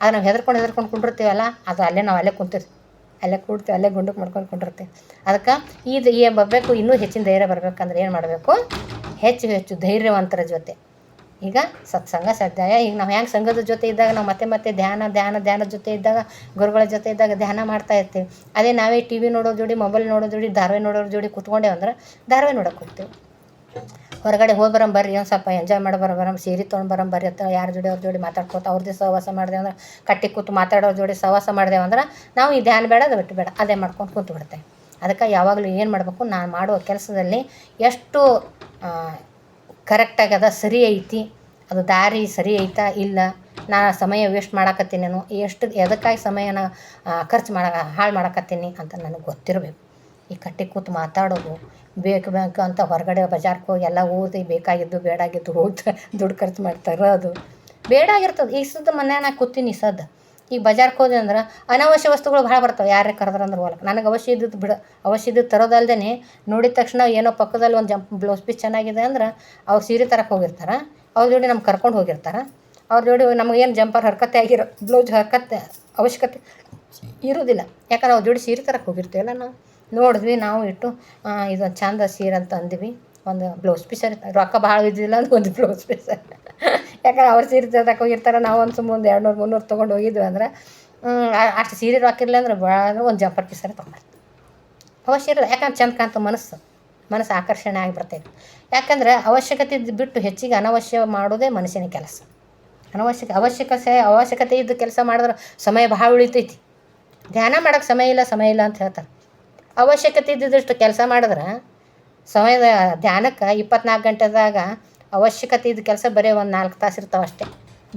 ಅದು ನಾವು ಹೆದರ್ಕೊಂಡು ಕುಂಡಿರ್ತೀವಲ್ಲ, ಅದು ಅಲ್ಲೇ ಕುಂತಿರ್ತೀವಿ, ಅಲ್ಲೇ ಕೂಡ್ತೀವಿ, ಅಲ್ಲೇ ಗುಂಡಕ್ಕೆ ಮಾಡ್ಕೊಂಡು ಕುಂಡಿರ್ತೀವಿ. ಅದಕ್ಕೆ ಇದು ಏನು ಬರಬೇಕು, ಇನ್ನೂ ಹೆಚ್ಚಿನ ಧೈರ್ಯ ಬರಬೇಕಂದ್ರೆ ಏನು ಮಾಡಬೇಕು, ಹೆಚ್ಚು ಧೈರ್ಯವಂತರ ಜೊತೆ. ಈಗ ಸತ್ಸಂಗ ಸ್ವಾಧ್ಯಾಯ, ಈಗ ನಾವು ಹೆಂಗೆ ಸಂಘದ ಜೊತೆ ಇದ್ದಾಗ ನಾವು ಮತ್ತೆ ಧ್ಯಾನದ ಜೊತೆ ಇದ್ದಾಗ, ಗುರುಗಳ ಜೊತೆ ಇದ್ದಾಗ ಧ್ಯಾನ ಮಾಡ್ತಾ ಇರ್ತೀವಿ. ಅದೇ ನಾವೇ ಟಿ ವಿ ನೋಡೋ ಜೋಡಿ, ಮೊಬೈಲ್ ನೋಡೋ ಜೋಡಿ, ಧಾರಾವಾಹಿ ನೋಡೋರ ಜೋಡಿ ಕೂತ್ಕೊಂಡೇವು ಅಂದ್ರೆ ಧಾರಾವಾಹಿ ನೋಡೋಕೆ ಹೋಗ್ತೀವಿ. ಹೊರಗಡೆ ಹೋಗಿ ಬರ್ರಿ, ಒಂದು ಸ್ವಲ್ಪ ಎಂಜಾಯ್ ಮಾಡಿ ಸೀರೆ ತೊಗೊಂಡು ಬರ್ರಿ ಅಂತ ಯಾರ ಜೋಡಿ ಅವ್ರ ಜೋಡಿ ಮಾತಾಡ್ಕೋತ ಅವ್ರದ್ದು ಸಹವಾಸ ಮಾಡಿದೆವು ಅಂದ್ರೆ, ಕಟ್ಟಿ ಕೂತು ಮಾತಾಡೋರ ಜೋಡಿ ಸಹವಾಸ ಮಾಡಿದೆವು ಅಂದ್ರೆ ನಾವು ಈ ಧ್ಯಾನ ಬೇಡ, ಅದು ಬಿಟ್ಟು ಬೇಡ, ಅದೇ ಮಾಡ್ಕೊಂಡು ಕೂತು ಬಿಡ್ತೇವೆ. ಅದಕ್ಕೆ ಯಾವಾಗಲೂ ಏನು ಮಾಡಬೇಕು, ನಾನು ಮಾಡುವ ಕೆಲಸದಲ್ಲಿ ಎಷ್ಟು ಕರೆಕ್ಟಾಗದ, ಸರಿ ಐತಿ, ಅದು ದಾರಿ ಸರಿ ಐತಾ ಇಲ್ಲ, ನಾನು ಸಮಯ ವೇಸ್ಟ್ ಮಾಡಾಕತ್ತೀನೇನು, ಎಷ್ಟು ಎದಕ್ಕಾಗಿ ಸಮಯನ ಹಾಳು ಮಾಡಾಕತ್ತೀನಿ ಅಂತ ನನಗೆ ಗೊತ್ತಿರಬೇಕು. ಈ ಕಟ್ಟಿ ಕೂತು ಮಾತಾಡೋದು, ಬೇಕು ಅಂತ ಹೊರಗಡೆ ಬಜಾರ್ಗೆ ಹೋಗಿ ಎಲ್ಲ ಓದಿ ಬೇಕಾಗಿದ್ದು ಬೇಡಾಗಿದ್ದು ಹೋಗಿ ದುಡ್ಡು ಖರ್ಚು ಮಾಡ್ತಾರೆ, ಅದು ಬೇಡಾಗಿರ್ತದೆ. ಈಗ ಸದ್ದು ಮನ್ಯಾಗ ಕೂತೀನಿ ಸದ್ದು, ಈಗ ಬಜಾರ್ಗೆ ಹೋದೆ ಅಂದ್ರೆ ಅನವಶ್ಯ ವಸ್ತುಗಳು ಭಾಳ ಬರ್ತಾವೆ. ಯಾರೇ ಕರೆದ್ರಂದ್ರೆ ಹೊಲಕ್ಕೆ ನನಗೆ ಅವಶ್ಯ ಇದ್ದು ತರೋದಲ್ದೇ ನೋಡಿದ ತಕ್ಷಣ ಏನೋ ಪಕ್ಕದಲ್ಲಿ ಒಂದು ಬ್ಲೌಸ್ ಪೀಸ್ ಚೆನ್ನಾಗಿದೆ ಅಂದ್ರೆ ಅವ್ರು ಸೀರೆ ತರಕ್ಕೆ ಹೋಗಿರ್ತಾರೆ, ಅವ್ರ ಜೋಡಿ ನಮ್ಗೆ ಕರ್ಕೊಂಡು ಹೋಗಿರ್ತಾರೆ. ಅವ್ರ ಜೋಡಿ ನಮಗೇನು ಜಂಪರ್ ಹರ್ಕತ್ತೆ ಆಗಿರೋ ಬ್ಲೌಸ್ ಹರ್ಕತ್ತೆ ಅವಶ್ಯಕತೆ ಇರೋದಿಲ್ಲ, ಯಾಕಂದ್ರೆ ಅವ್ರ ಜೋಡಿ ಸೀರೆ ತರಕ್ಕೆ ಹೋಗಿರ್ತೀವಲ್ಲ. ನಾವು ನೋಡಿದ್ವಿ, ನಾವು ಇಟ್ಟು ಇದೊಂದು ಚಂದ ಸೀರೆ ಅಂತ ಅಂದ್ವಿ, ಒಂದು ಬ್ಲೌಸ್ ಪೀಸ್ ರೊಕ್ಕ ಭಾಳ ಇದ್ದಿಲ್ಲ ಅಂದ್ರೆ ಒಂದು ಬ್ಲೌಸ್ ಪೀಸ್, ಯಾಕಂದ್ರೆ ಅವ್ರು ಸೀರೆ ತರಕ್ಕೆ ಹೋಗಿರ್ತಾರೆ, ನಾವು ಒಂದು ಸುಮ್ಮ ಒಂದು 200-300 ತೊಗೊಂಡು ಹೋಗಿದ್ವಿ ಅಂದ್ರೆ ಅಷ್ಟು ಸೀರೆ ರೊಕ್ಕ ಇರಲಿಲ್ಲ ಅಂದ್ರೆ ಭಾಳ ಒಂದು ಜಂಪರ್ ಪೀಸರ ತೊಗೊಂಬರ್ತೀವಿ. ಅವಶ್ಯ ಇರಲ್ಲ, ಯಾಕಂದ್ರೆ ಚಂದ ಕಾಂತ ಮನಸ್ಸು ಆಕರ್ಷಣೆ ಆಗಿಬಿಡ್ತೈತೆ. ಯಾಕಂದ್ರೆ ಅವಶ್ಯಕತೆ ಬಿಟ್ಟು ಹೆಚ್ಚಿಗೆ ಅನವಶ್ಯ ಮಾಡೋದೇ ಮನುಷ್ಯನ ಕೆಲಸ. ಅವಶ್ಯಕತೆ ಇದ್ದು ಕೆಲಸ ಮಾಡಿದ್ರೆ ಸಮಯ ಭಾಳ ಉಳಿತೈತಿ. ಧ್ಯಾನ ಮಾಡೋಕ್ಕೆ ಸಮಯ ಇಲ್ಲ ಅಂತ ಹೇಳ್ತಾರೆ. ಅವಶ್ಯಕತೆ ಇದ್ದಿದ್ದಷ್ಟು ಕೆಲಸ ಮಾಡಿದ್ರೆ ಸಮಯದ ಧ್ಯಾನಕ್ಕೆ 24 ಗಂಟೆದಾಗ ಅವಶ್ಯಕತೆ ಇದ್ದ ಕೆಲಸ ಬರೀ ಒಂದು 4 ತಾಸು ಇರ್ತಾವೆ ಅಷ್ಟೇ.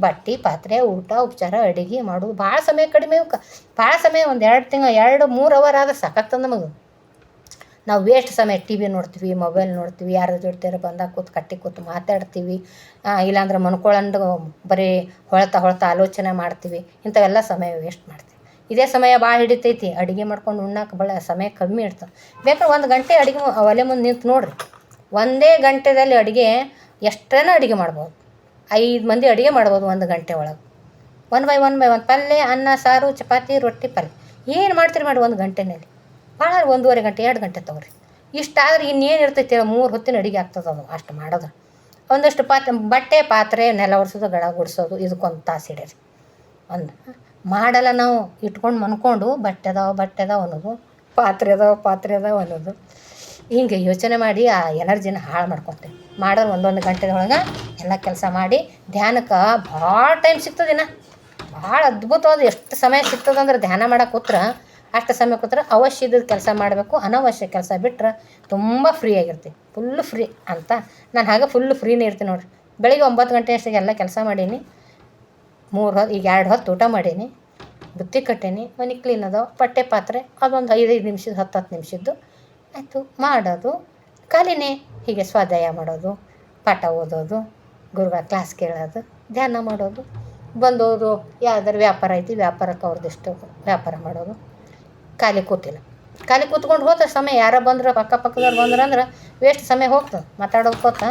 ಬಟ್ಟೆ ಪಾತ್ರೆ ಊಟ ಉಪಚಾರ ಅಡುಗೆ ಮಾಡೋದು ಭಾಳ ಸಮಯ ಕಡಿಮೆ, ಭಾಳ ಸಮಯ ಒಂದು 2-3 ಅವರ್ ಆದ್ರೆ ಸಾಕಾಗ್ತದೆ ನಮಗೆ. ನಾವು ವೇಸ್ಟ್ ಸಮಯ ಟಿ ವಿ ನೋಡ್ತೀವಿ, ಮೊಬೈಲ್ ನೋಡ್ತೀವಿ, ಯಾರ ಜೊತೆ ಬಂದಾಗ ಕಟ್ಟಿ ಕೂತು ಮಾತಾಡ್ತೀವಿ, ಇಲ್ಲಾಂದ್ರೆ ಮನ್ಕೊಳ್ಳಂಡು ಬರೀ ಹೊಳ್ತಾ ಆಲೋಚನೆ ಮಾಡ್ತೀವಿ. ಇಂಥವೆಲ್ಲ ಸಮಯ ವೇಸ್ಟ್ ಮಾಡ್ತೀವಿ. ಇದೇ ಸಮಯ ಭಾಳ ಹಿಡಿತೈತಿ, ಅಡುಗೆ ಮಾಡ್ಕೊಂಡು ಉಣ್ಣಕ್ಕೆ ಭಾಳ ಸಮಯ ಕಮ್ಮಿ ಇರ್ತದೆ. ಬೇಕಾದ್ರೆ 1 ಗಂಟೆ ಅಡುಗೆ ಒಲೆ ಮುಂದೆ ನಿಂತು ನೋಡಿರಿ, 1 ಗಂಟೆದಲ್ಲಿ ಅಡುಗೆ ಎಷ್ಟೇನ ಅಡುಗೆ ಮಾಡ್ಬೋದು. 5 ಮಂದಿ ಅಡುಗೆ ಮಾಡ್ಬೋದು 1 ಗಂಟೆ ಒಳಗೆ. 1 ಬೈ 1 ಪಲ್ಯ, ಅನ್ನ, ಸಾರು, ಚಪಾತಿ, ರೊಟ್ಟಿ, ಪಲ್ಯ ಏನು ಮಾಡ್ತೀರಿ ಮಾಡಿ 1 ಗಂಟೆನಲ್ಲಿ. ಭಾಳ 1.5 ಗಂಟೆ 2 ಗಂಟೆ ತೊಗೊರಿ. ಇಷ್ಟಾದ್ರೆ ಇನ್ನೇನು ಇರ್ತೈತಿ, 3 ಹೊತ್ತಿನ ಅಡುಗೆ ಆಗ್ತದೆ ಅದು ಅಷ್ಟು ಮಾಡೋದು. ಒಂದಷ್ಟು ಬಟ್ಟೆ ಪಾತ್ರೆ ನೆಲ ಒರೆಸೋದು, ಗಡ ಗುಡಿಸೋದು, ಇದಕ್ಕೊಂದು ತಾಸು ಹಿಡೀರಿ. ಒಂದು ಮಾಡಲ್ಲ ನಾವು ಇಟ್ಕೊಂಡು ಮನ್ಕೊಂಡು ಬಟ್ಟೆ ಅದಾವ ಅನ್ನೋದು, ಪಾತ್ರೆ ಅದಾವ ಅನ್ನೋದು, ಹಿಂಗೆ ಯೋಚನೆ ಮಾಡಿ ಆ ಎನರ್ಜಿನ ಹಾಳು ಮಾಡ್ಕೊತೇವೆ. ಮಾಡೋರು 1 ಗಂಟೆದೊಳಗೆ ಎಲ್ಲ ಕೆಲಸ ಮಾಡಿ ಧ್ಯಾನಕ್ಕೆ ಭಾಳ ಟೈಮ್ ಸಿಗ್ತದಿನ. ಭಾಳ ಅದ್ಭುತವಾದ ಎಷ್ಟು ಸಮಯ ಸಿಗ್ತದಂದ್ರೆ ಧ್ಯಾನ ಮಾಡಕ್ಕೆ ಕೂತ್ರೆ ಅಷ್ಟು ಸಮಯ ಕೂತ್ರೆ ಅವಶ್ಯ ಇದ್ದದ್ದು ಕೆಲಸ ಮಾಡಬೇಕು, ಅನವಶ್ಯ ಕೆಲಸ ಬಿಟ್ರೆ ತುಂಬ ಫ್ರೀ ಆಗಿರ್ತೀವಿ, ಫುಲ್ಲು ಫ್ರೀ ಅಂತ ನಾನು ಹಾಗೆ ಫುಲ್ಲು ಫ್ರೀನೇ ಇರ್ತೀನಿ ನೋಡಿರಿ. ಬೆಳಿಗ್ಗೆ 9 ಗಂಟೆ ಅಷ್ಟಿಗೆ ಎಲ್ಲ ಕೆಲಸ ಮಾಡೀನಿ, 3 ಹೊತ್ತು ಈಗ 2 ಹೊತ್ತು ಊಟ ಮಾಡೀನಿ, ಬುತ್ತಿ ಕಟ್ಟೀನಿ, ಮನೆ ಕ್ಲೀನ್ ಅದಾವ, ಬಟ್ಟೆ ಪಾತ್ರೆ ಅದೊಂದು 5 ನಿಮಿಷದ 10 ನಿಮಿಷದ್ದು ಆಯಿತು ಮಾಡೋದು. ಖಾಲಿನೇ ಹೀಗೆ ಸ್ವಾಧ್ಯಾಯ ಮಾಡೋದು, ಪಾಠ ಓದೋದು, ಗುರುಗಳ ಕ್ಲಾಸ್ ಕೇಳೋದು, ಧ್ಯಾನ ಮಾಡೋದು, ಬಂದವರು ಯಾವ್ದಾರು ವ್ಯಾಪಾರ ಐತಿ ವ್ಯಾಪಾರಕ್ಕೆ ಅವ್ರದ್ದಿಷ್ಟು ವ್ಯಾಪಾರ ಮಾಡೋದು. ಖಾಲಿ ಕೂತಿಲ್ಲ, ಖಾಲಿ ಕೂತ್ಕೊಂಡು ಹೋದ್ರೆ ಸಮಯ ಯಾರೋ ಬಂದ್ರೆ ಅಕ್ಕಪಕ್ಕದವ್ರು ಬಂದ್ರೆ ಅಂದ್ರೆ ವೇಸ್ಟ್ ಸಮಯ ಹೋಗ್ತದೆ ಮಾತಾಡೋದು ಕೂತ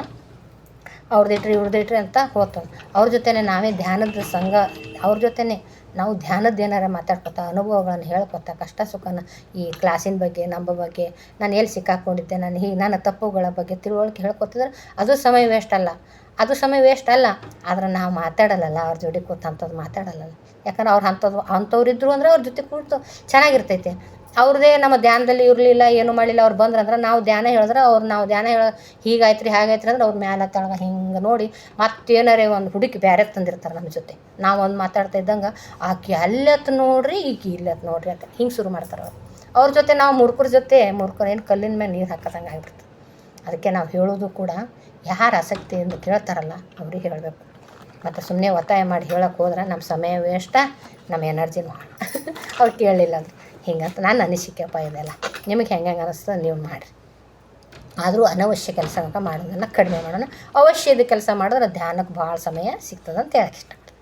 ಅವ್ರದ್ದಿಟ್ರಿ ಇವ್ರದ್ದಿಟ್ರಿ ಅಂತ ಹೋಗ್ತದೆ. ಅವ್ರ ಜೊತೆನೇ ನಾವೇ ಧ್ಯಾನದ ಸಂಘ, ಅವ್ರ ಜೊತೆನೇ ನಾವು ಧ್ಯಾನದ ಏನಾರ ಮಾತಾಡ್ಕೊತಾ ಅನುಭವಗಳನ್ನು ಹೇಳ್ಕೊತಾ ಕಷ್ಟ ಸುಖನ ಈ ಕ್ಲಾಸಿನ ಬಗ್ಗೆ ನಮ್ಮ ಬಗ್ಗೆ ನಾನು ಎಲ್ಲಿ ಸಿಕ್ಕಾಕೊಂಡಿದ್ದೆ ನಾನು ಹೀಗೆ ನನ್ನ ತಪ್ಪುಗಳ ಬಗ್ಗೆ ತಿಳುವಳಿಕೆ ಹೇಳ್ಕೊತಿದ್ರೆ ಅದು ಸಮಯ ವೇಸ್ಟ್ ಅಲ್ಲ, ಅದು ಸಮಯ ವೇಸ್ಟ್ ಅಲ್ಲ. ಆದ್ರೆ ನಾವು ಮಾತಾಡಲ್ಲಲ್ಲ ಅವ್ರ ಜೋಡಿ ಕೂತು ಅಂಥದ್ದು ಮಾತಾಡಲ್ಲಲ್ಲ, ಯಾಕಂದ್ರೆ ಅವ್ರು ಅಂಥವ್ರಿದ್ರು ಅಂದ್ರೆ ಅವ್ರ ಜೊತೆ ಕೂತು ಚೆನ್ನಾಗಿರ್ತೈತೆ. ಅವ್ರದ್ದೇ ನಮ್ಮ ಧ್ಯಾನದಲ್ಲಿ ಇರಲಿಲ್ಲ, ಏನೂ ಮಾಡಲಿಲ್ಲ, ಅವ್ರು ಬಂದ್ರಂದ್ರೆ ನಾವು ಧ್ಯಾನ ಹೇಳಿದ್ರೆ ನಾವು ಧ್ಯಾನ ಹೀಗಾಯ್ತು ರೀ ಹಾಗಾಯ್ತು ಅಂದ್ರೆ ಅವ್ರ ಮ್ಯಾಲೆ ತಳಗ ಹಿಂಗೆ ನೋಡಿ ಮತ್ತೇನಾರೇ ಒಂದು ಹುಡುಕಿ ಬೇರೆ ತಂದಿರ್ತಾರೆ ನಮ್ಮ ಜೊತೆ. ನಾವು ಒಂದು ಮಾತಾಡ್ತಾ ಇದ್ದಂಗೆ ಆಕೆ ಅಲ್ಲತ್ತು ನೋಡ್ರಿ ಈಕೆ ಇಲ್ಲತ್ತು ನೋಡ್ರಿ ಅಂತ ಹಿಂಗೆ ಶುರು ಮಾಡ್ತಾರೆ ಅವ್ರ ಜೊತೆ. ನಾವು ಮುರ್ಕರ ಜೊತೆ ಏನು ಕಲ್ಲಿನ ಮೇಲೆ ನೀರು ಹಾಕೋದಂಗೆ ಆಗಿಬಿಡ್ತದೆ. ಅದಕ್ಕೆ ನಾವು ಹೇಳೋದು ಕೂಡ ಯಾರು ಆಸಕ್ತಿಯಿಂದ ಕೇಳ್ತಾರಲ್ಲ ಅವ್ರಿಗೆ ಹೇಳಬೇಕು. ಮತ್ತು ಸುಮ್ಮನೆ ಒತ್ತಾಯ ಮಾಡಿ ಹೇಳೋಕ್ಕೆ ಹೋದ್ರೆ ನಮ್ಮ ಸಮಯ ವೇಷ್ಟ, ನಮ್ಮ ಎನರ್ಜಿನೂ ಅವ್ರು ಕೇಳಲಿಲ್ಲ ಅಂದ್ರೆ ಹಿಂಗಂತ ನನ್ನ ಅನಿಸಿಕೆಪ್ಪ ಇದೆಲ್ಲ. ನಿಮಗೆ ಹೆಂಗೆ ಅನ್ನಿಸ್ತದೆ ನೀವು ಮಾಡಿರಿ. ಆದರೂ ಅನವಶ್ಯ ಕೆಲಸ ಮಾಡೋದನ್ನು ಕಡಿಮೆ ಮಾಡೋಣ, ಅವಶ್ಯದ ಕೆಲಸ ಮಾಡಿದ್ರೆ ಧ್ಯಾನಕ್ಕೆ ಭಾಳ ಸಮಯ ಸಿಗ್ತದೆ ಅಂತ ಹೇಳಕ್ಕೆ ಇಷ್ಟಪಡ್ತೀನಿ.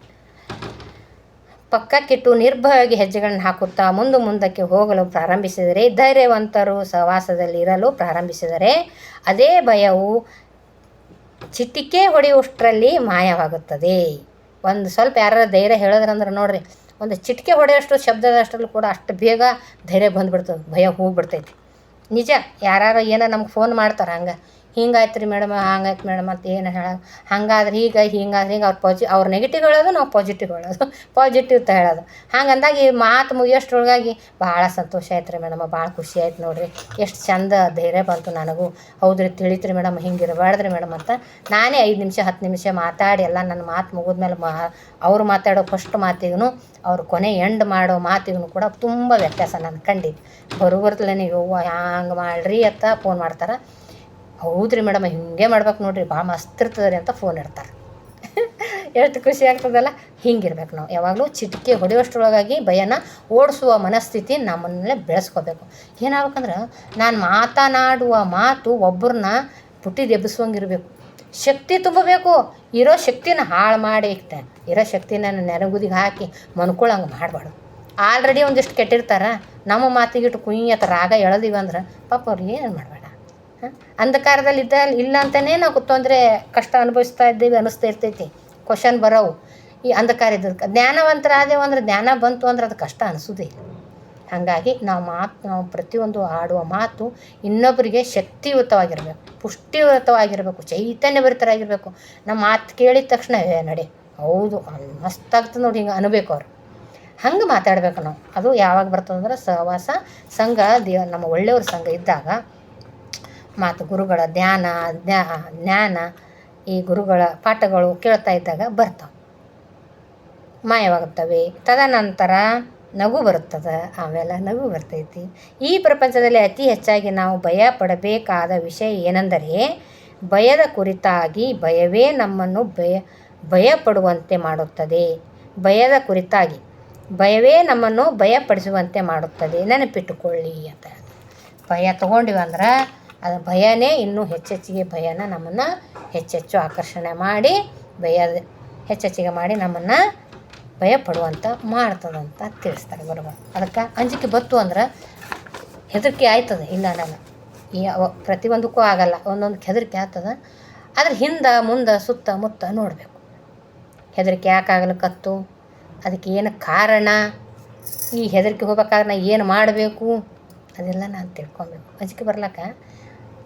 ಪಕ್ಕಕ್ಕಿಟ್ಟು ನಿರ್ಭಯವಾಗಿ ಹೆಜ್ಜೆಗಳನ್ನು ಹಾಕುತ್ತಾ ಮುಂದಕ್ಕೆ ಹೋಗಲು ಪ್ರಾರಂಭಿಸಿದರೆ, ಧೈರ್ಯವಂತರು ಸಹವಾಸದಲ್ಲಿ ಇರಲು ಪ್ರಾರಂಭಿಸಿದರೆ ಅದೇ ಭಯವು ಚಿಟಿಕೆ ಹೊಡೆಯುವಷ್ಟರಲ್ಲಿ ಮಾಯವಾಗುತ್ತದೆ. ಒಂದು ಸ್ವಲ್ಪ ಯಾರು ಧೈರ್ಯ ಹೇಳಿದ್ರಂದ್ರೆ ನೋಡಿರಿ, ಒಂದು ಚಿಟಿಕೆ ಹೊಡೆಯೋಷ್ಟು ಶಬ್ದದಷ್ಟರಲ್ಲೂ ಕೂಡ ಅಷ್ಟು ಬೇಗ ಧೈರ್ಯ ಬಂದುಬಿಡ್ತದೆ, ಭಯ ಹೋಗ್ಬಿಡ್ತೈತಿ. ನಿಜ. ಯಾರು ಏನೋ ನಮ್ಗೆ ಫೋನ್ ಮಾಡ್ತಾರೆ, ಹಿಂಗಾಯ್ತು ರೀ ಮೇಡಮ್, ಹಂಗಾಯ್ತು ಮೇಡಮ್ ಅಂತ ಏನು ಹೇಳೋದು, ಹಂಗಾದ್ರೆ ಹಿಂಗಾದ್ರೆ ಹಿಂಗೆ ಅವ್ರು ನೆಗೆಟಿವ್ ಹೇಳೋದು, ನಾವು ಪಾಸಿಟಿವ್ ಹೇಳೋದು, ಪಾಸಿಟಿವ್ ಅಂತ ಹೇಳೋದು. ಹಂಗಂದಾಗ ಈ ಮಾತು ಮುಗಿಯೋಷ್ಟ್ರೊಳಗಾಗಿ ಭಾಳ ಸಂತೋಷ ಆಯ್ತು ರೀ ಮೇಡಮ್, ಭಾಳ ಖುಷಿ ಆಯ್ತು ನೋಡಿರಿ, ಎಷ್ಟು ಚಂದ ಧೈರ್ಯ ಬಂತು ನನಗೂ, ಹೌದ್ರಿ ತಿಳಿತ್ರಿ ಮೇಡಮ್, ಹಿಂಗೆ ಇರಬಾರ್ದ್ರಿ ಮೇಡಮ್ ಅಂತ ನಾನೇ 5 ನಿಮಿಷ 10 ನಿಮಿಷ ಮಾತಾಡಿ ಎಲ್ಲ ನನ್ನ ಮಾತು ಮುಗಿದ್ಮೇಲೆ ಅವ್ರು ಮಾತಾಡೋ ಫಸ್ಟ್ ಮಾತಿಗೂ ಅವ್ರು ಕೊನೆ ಎಂಡ್ ಮಾಡೋ ಮಾತಿಗೂ ಕೂಡ ತುಂಬ ವ್ಯತ್ಯಾಸ ನಾನು ಕಂಡಿದ್ದು. ಬರುವರ್ತಲೇ ನೀವು ಹಂಗೆ ಮಾಡ್ರಿ ಅಂತ ಫೋನ್ ಮಾಡ್ತಾರೆ, ಹೌದ್ರಿ ಮೇಡಮ್ ಹಿಂಗೆ ಮಾಡ್ಬೇಕು ನೋಡಿರಿ, ಭಾಳ ಮಸ್ತ್ ಇರ್ತದೆ ರೀ ಅಂತ ಫೋನ್ ಇಡ್ತಾರೆ. ಎಷ್ಟು ಖುಷಿ ಆಗ್ತದಲ್ಲ. ಹಿಂಗಿರ್ಬೇಕು ನಾವು ಯಾವಾಗಲೂ. ಚಿಟಿಕೆ ಹೊಡೆಯೋಷ್ಟ್ರೊಳಗಾಗಿ ಭಯನ ಓಡಿಸುವ ಮನಸ್ಥಿತಿ ನಮ್ಮನ್ನೇ ಬೆಳೆಸ್ಕೋಬೇಕು. ಏನಾಗ್ಬೇಕಂದ್ರೆ ನಾನು ಮಾತನಾಡುವ ಮಾತು ಒಬ್ಬರನ್ನ ಪುಟ್ಟಿದ ಎಬ್ಬಿಸುವಂಗಿರಬೇಕು, ಶಕ್ತಿ ತುಂಬಬೇಕು. ಇರೋ ಶಕ್ತಿನ ಹಾಳು ಮಾಡಿ ಇರೋ ಶಕ್ತಿನ ನೆನಗುದಿಗೆ ಹಾಕಿ ಮನ್ಕೊಳಂಗೆ ಮಾಡಬಾರ್ದು. ಆಲ್ರೆಡಿ ಒಂದಿಷ್ಟು ಕೆಟ್ಟಿರ್ತಾರೆ, ನಮ್ಮ ಮಾತಿಗಿಟ್ಟು ಕುಯ್ಯತ್ತ ರಾಗ ಎಳೆದಿವಿ ಅಂದ್ರೆ ಪಾಪ ಅವ್ರಿಗೆ ಏನು ಮಾಡಬೇಡ. ಅಂಧಕಾರದಲ್ಲಿ ಇಲ್ಲ ಅಂತಲೇ ನಾವು ತೊಂದರೆ ಕಷ್ಟ ಅನುಭವಿಸ್ತಾ ಇದ್ದೀವಿ ಅನ್ನಿಸ್ತಾ ಇರ್ತೈತಿ. ಕ್ವಶನ್ ಬರೋವು ಈ ಅಂಧಕಾರ ಇದ್ದಕ್ಕೆ. ಜ್ಞಾನವಂತರಾದೇವು ಅಂದ್ರೆ ಜ್ಞಾನ ಬಂತು ಅಂದ್ರೆ ಅದು ಕಷ್ಟ ಅನಿಸೋದೇ ಇಲ್ಲ. ಹಾಗಾಗಿ ನಾವು ಪ್ರತಿಯೊಂದು ಆಡುವ ಮಾತು ಇನ್ನೊಬ್ಬರಿಗೆ ಶಕ್ತಿಯುತವಾಗಿರಬೇಕು, ಪುಷ್ಟಿಯುತವಾಗಿರಬೇಕು, ಚೈತನ್ಯಭರಿತರಾಗಿರಬೇಕು. ನಮ್ಮ ಮಾತು ಕೇಳಿದ ತಕ್ಷಣ ನಡಿ ಹೌದು ಮಸ್ತಾಗ್ತದೆ ನೋಡಿ ಹಿಂಗೆ ಅನ್ಬೇಕು ಅವ್ರು. ಹಂಗೆ ಮಾತಾಡ್ಬೇಕು ನಾವು. ಅದು ಯಾವಾಗ ಬರ್ತದಂದ್ರೆ ಸಹವಾಸ ಸಂಘ ನಮ್ಮ ಒಳ್ಳೆಯವ್ರ ಸಂಘ ಇದ್ದಾಗ ಮಾತು ಗುರುಗಳ ಜ್ಞಾನ ಈ ಗುರುಗಳ ಪಾಠಗಳು ಕೇಳ್ತಾ ಇದ್ದಾಗ ಬರ್ತಾವೆ, ಮಾಯವಾಗುತ್ತವೆ. ತದನಂತರ ನಗು ಬರುತ್ತದೆ, ಆಮೇಲೆ ನಗು ಬರ್ತೈತಿ. ಈ ಪ್ರಪಂಚದಲ್ಲಿ ಅತಿ ಹೆಚ್ಚಾಗಿ ನಾವು ಭಯ ಪಡಬೇಕಾದ ವಿಷಯ ಏನೆಂದರೆ ಭಯದ ಕುರಿತಾಗಿ ಭಯವೇ ನಮ್ಮನ್ನು ಭಯಪಡುವಂತೆ ಮಾಡುತ್ತದೆ. ಭಯದ ಕುರಿತಾಗಿ ಭಯವೇ ನಮ್ಮನ್ನು ಭಯಪಡಿಸುವಂತೆ ಮಾಡುತ್ತದೆ, ನೆನಪಿಟ್ಟುಕೊಳ್ಳಿ ಅಂತ. ಭಯ ತೊಗೊಂಡಿವಿ ಅಂದ್ರೆ ಅದು ಭಯನೇ ಇನ್ನೂ ಹೆಚ್ಚೆಚ್ಚಿಗೆ ಭಯನ ನಮ್ಮನ್ನು ಹೆಚ್ಚೆಚ್ಚು ಆಕರ್ಷಣೆ ಮಾಡಿ ಹೆಚ್ಚೆಚ್ಚಿಗೆ ಮಾಡಿ ನಮ್ಮನ್ನು ಭಯಪಡುವಂಥ ಮಾಡ್ತದಂತ ತಿಳಿಸ್ತಾರೆ ಗುರುಗಳು. ಅದಕ್ಕೆ ಅಂಜಿಕೆ ಬತ್ತು ಅಂದ್ರೆ ಹೆದರಿಕೆ ಆಯ್ತದೆ, ಇಲ್ಲ ಅನ್ನಲ್ಲ. ಪ್ರತಿಯೊಂದಕ್ಕೂ ಆಗಲ್ಲ, ಒಂದೊಂದು ಹೆದರಿಕೆ ಆಗ್ತದೆ. ಅದ್ರ ಹಿಂದೆ ಮುಂದೆ ಸುತ್ತ ಮುತ್ತ ನೋಡಬೇಕು. ಹೆದರಿಕೆ ಯಾಕಾಗಲಿಕ್ಕತ್ತು, ಅದಕ್ಕೆ ಏನು ಕಾರಣ, ಈ ಹೆದರಿಕೆ ಹೋಗ್ಬೇಕಾದ್ರೆ ನಾನು ಏನು ಮಾಡಬೇಕು ಅದೆಲ್ಲ ನಾನು ತಿಳ್ಕೊಬೇಕು. ಅಂಜಿಕೆ ಬರ್ಲಕ್ಕ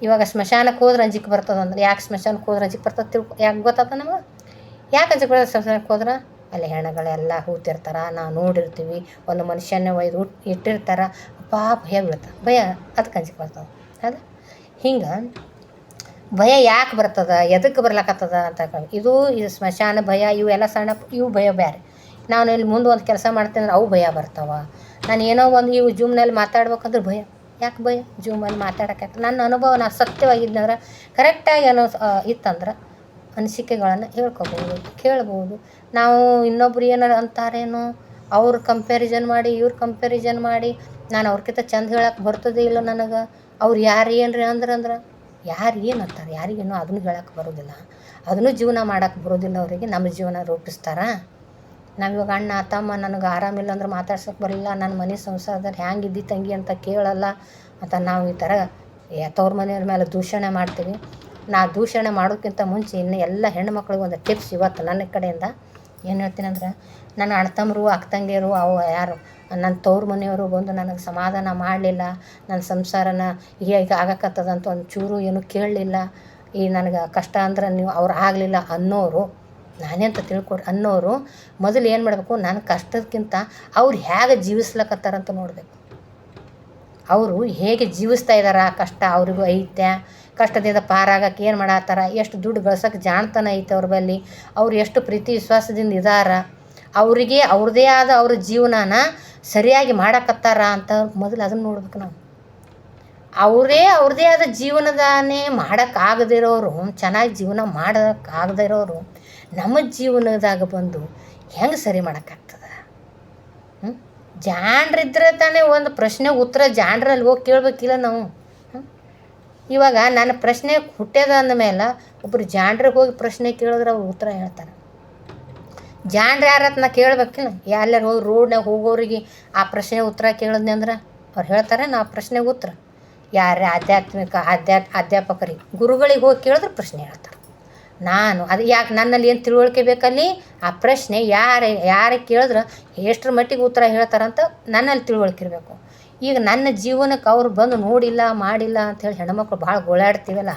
ಇವಾಗ ಸ್ಮಶಾನಕ್ಕೆ ಹೋದ್ರೆ ಅಂಜಿಕೆ ಬರ್ತದಂದ್ರೆ ಯಾಕೆ ಸ್ಮಶಾನಕ್ಕೆ ಹೋದ್ರೆ ಅಂಜಿಕೆ ಬರ್ತದೆ ಯಾಕೆ ಗೊತ್ತಾಗ್ತದೆ ನಮಗೆ? ಯಾಕೆ ಅಂಜಿಕೆ ಬರ್ತದೆ? ಸ್ಮಶಾನಕ್ಕೆ ಹೋದ್ರೆ ಅಲ್ಲಿ ಹೆಣಗಳೆಲ್ಲ ಹೂತಿರ್ತಾರೆ, ನಾವು ನೋಡಿರ್ತೀವಿ, ಒಂದು ಮನುಷ್ಯನೇ ಒಯ್ದು ಇಟ್ಟಿರ್ತಾರೆ, ಭಯ ಬೀಳ್ತದೆ. ಭಯ ಅದಕ್ಕೆ ಅಂಜಿಕೆ ಬರ್ತದೆ ಅಲ್ಲ. ಹಿಂಗೆ ಭಯ ಯಾಕೆ ಬರ್ತದೆ, ಎದಕ್ಕೆ ಬರ್ಲಕ್ಕತ್ತದ ಅಂತ ಇದು ಸ್ಮಶಾನ ಭಯ, ಇವೆಲ್ಲ ಸಣ್ಣ ಇವು ಭಯ ಬೇರೆ. ನಾನು ಇಲ್ಲಿ ಮುಂದೆ ಒಂದು ಕೆಲಸ ಮಾಡ್ತೀನಿ ಅಂದ್ರೆ ಅವು ಭಯ ಬರ್ತಾವೆ. ನಾನು ಏನೋ ಒಂದು ಇವು ಜೂಮ್ನಲ್ಲಿ ಮಾತಾಡ್ಬೇಕಂದ್ರೆ ಭಯ. ಯಾಕೆ ಭಯ? ಜೂಮಲ್ಲಿ ಮಾತಾಡೋಕ್ಕೆ ನನ್ನ ಅನುಭವ ನಾನು ಸತ್ಯವಾಗಿದ್ದಂದ್ರೆ ಕರೆಕ್ಟಾಗಿ ಇತ್ತಂದ್ರೆ ಅನಿಸಿಕೆಗಳನ್ನು ಹೇಳ್ಕೊಬೋದು, ಕೇಳ್ಬೋದು. ನಾವು ಇನ್ನೊಬ್ರು ಏನಾರು ಅಂತಾರೇನೋ ಅವ್ರು ಕಂಪ್ಯಾರಿಸನ್ ಮಾಡಿ ಇವ್ರು ಕಂಪ್ಯಾರಿಸನ್ ಮಾಡಿ ನಾನು ಅವ್ರಿಗಿಂತ ಚಂದ ಹೇಳಕ್ಕೆ ಬರ್ತದೆ ಇಲ್ಲ ನನಗೆ. ಅವ್ರು ಯಾರು ಏನ್ರಿ ಅಂದ್ರೆ ಯಾರು ಏನು ಅಂತಾರೆ, ಯಾರಿಗೇನೋ ಅದನ್ನು ಹೇಳಕ್ಕೆ ಬರೋದಿಲ್ಲ, ಅದನ್ನು ಜೀವನ ಮಾಡೋಕ್ಕೆ ಬರೋದಿಲ್ಲ. ಅವರಿಗೆ ನಮ್ಮ ಜೀವನ ರೂಪಿಸ್ತಾರೆ. ನಾವಿವಾಗ ಅಣ್ಣ ತಮ್ಮ ನನಗೆ ಆರಾಮಿಲ್ಲ ಅಂದ್ರೆ ಮಾತಾಡ್ಸೋಕೆ ಬರಲಿಲ್ಲ, ನನ್ನ ಮನೆ ಸಂಸಾರದಲ್ಲಿ ಹ್ಯಾಂಗಿದ್ದಿ ತಂಗಿ ಅಂತ ಕೇಳಲ್ಲ ಅಂತ ನಾವು ಈ ಥರ ತವ್ರ ಮನೆಯವ್ರ ಮೇಲೆ ದೂಷಣೆ ಮಾಡ್ತೀವಿ. ನಾ ದೂಷಣೆ ಮಾಡೋಕ್ಕಿಂತ ಮುಂಚೆ ಇನ್ನು ಎಲ್ಲ ಹೆಣ್ಮಕ್ಳಿಗೆ ಒಂದು ಟಿಪ್ಸ್ ಇವತ್ತು ನನ್ನ ಕಡೆಯಿಂದ ಏನು ಹೇಳ್ತೀನಿ ಅಂದ್ರೆ, ನನ್ನ ಅಣ್ತಮ್ಮರು ಅಕ್ಕತಂಗಿಯರು ಅವು ಯಾರು ನನ್ನ ತವ್ರ ಮನೆಯವರು ಬಂದು ನನಗೆ ಸಮಾಧಾನ ಮಾಡಲಿಲ್ಲ, ನನ್ನ ಸಂಸಾರನ ಹೀಗೆ ಆಗಕ್ಕತ್ತದಂತ ಒಂದು ಚೂರು ಏನು ಕೇಳಲಿಲ್ಲ, ಈ ನನಗೆ ಕಷ್ಟ ಅಂದ್ರೆ ನೀವು ಅವ್ರು ಆಗಲಿಲ್ಲ ಅನ್ನೋರು, ನಾನೇ ಅಂತ ತಿಳ್ಕೊಡ್ರಿ ಅನ್ನೋರು ಮೊದಲು ಏನು ಮಾಡಬೇಕು, ನನ್ನ ಕಷ್ಟಕ್ಕಿಂತ ಅವ್ರು ಹೇಗೆ ಜೀವಿಸ್ಲಕತ್ತಾರಂತ ನೋಡಬೇಕು. ಅವರು ಹೇಗೆ ಜೀವಿಸ್ತಾ ಇದ್ದಾರೆ, ಆ ಕಷ್ಟ ಅವ್ರಿಗೂ ಐತೆ, ಕಷ್ಟದಿಂದ ಪಾರಾಗಕ್ಕೆ ಏನು ಮಾಡತ್ತಾರ, ಎಷ್ಟು ದುಡ್ಡು ಗಳಿಸೋಕೆ ಜಾಣ್ತನ ಐತೆ ಅವ್ರ ಬಳಿ, ಅವ್ರು ಎಷ್ಟು ಪ್ರೀತಿ ವಿಶ್ವಾಸದಿಂದ ಇದ್ದಾರೆ, ಅವರಿಗೆ ಅವ್ರದ್ದೇ ಆದ ಅವ್ರ ಜೀವನನ ಸರಿಯಾಗಿ ಮಾಡಕತ್ತಾರ ಅಂತ ಮೊದಲು ಅದನ್ನು ನೋಡ್ಬೇಕು ನಾವು. ಅವ್ರದ್ದೇ ಆದ ಜೀವನದಾನೇ ಮಾಡೋಕ್ಕಾಗದಿರೋರು, ಚೆನ್ನಾಗಿ ಜೀವನ ಮಾಡೋಕ್ಕಾಗದಿರೋರು ನಮ್ಮ ಜೀವನದಾಗ ಬಂದು ಹೆಂಗೆ ಸರಿ ಮಾಡೋಕ್ಕಾಗ್ತದೆ? ಜಾಣ್ರಿದ್ರೆ ತಾನೇ ಒಂದು ಪ್ರಶ್ನೆಗೆ ಉತ್ತರ ಜಾಣ್ರಲ್ಲಿ ಹೋಗಿ ಕೇಳಬೇಕಿಲ್ಲ ನಾವು. ಇವಾಗ ನನ್ನ ಪ್ರಶ್ನೆ ಹುಟ್ಟ್ಯದ ಅಂದಮೇಲೆ ಒಬ್ಬರು ಜಾಣ್ರಿಗೆ ಹೋಗಿ ಪ್ರಶ್ನೆ ಕೇಳಿದ್ರೆ ಅವ್ರು ಉತ್ತರ ಹೇಳ್ತಾರೆ. ಜಾಣ್ರು ಯಾರತ್ ನಾ ಕೇಳಬೇಕಿಲ್ಲ, ಎಲ್ಲರೂ ಹೋಗಿ ರೋಡ್ನಾಗ ಹೋಗೋರಿಗೆ ಆ ಪ್ರಶ್ನೆ ಉತ್ತರ ಕೇಳಿದ್ನಿ ಅಂದ್ರೆ ಅವ್ರು ಹೇಳ್ತಾರೆ ನಾ ಪ್ರಶ್ನೆಗೆ ಉತ್ತರ. ಯಾರೇ ಅಧ್ಯಾಪಕರಿಗೆ ಗುರುಗಳಿಗೆ ಹೋಗಿ ಕೇಳಿದ್ರೆ ಪ್ರಶ್ನೆ ಹೇಳ್ತಾರೆ. ನಾನು ಅದು ಯಾಕೆ ನನ್ನಲ್ಲಿ ಏನು ತಿಳುವಳಿಕೆ ಬೇಕಲ್ಲಿ ಆ ಪ್ರಶ್ನೆ ಯಾರಿಗೆ ಕೇಳಿದ್ರೆ ಎಷ್ಟರ ಮಟ್ಟಿಗೆ ಉತ್ತರ ಹೇಳ್ತಾರಂತ ನನ್ನಲ್ಲಿ ತಿಳುವಳಿಕೆ ಇರಬೇಕು. ಈಗ ನನ್ನ ಜೀವನಕ್ಕೆ ಅವ್ರು ಬಂದು ನೋಡಿಲ್ಲ ಮಾಡಿಲ್ಲ ಅಂಥೇಳಿ ಹೆಣ್ಮಕ್ಳು ಭಾಳ ಗೋಳಾಡ್ತೀವಲ್ಲ,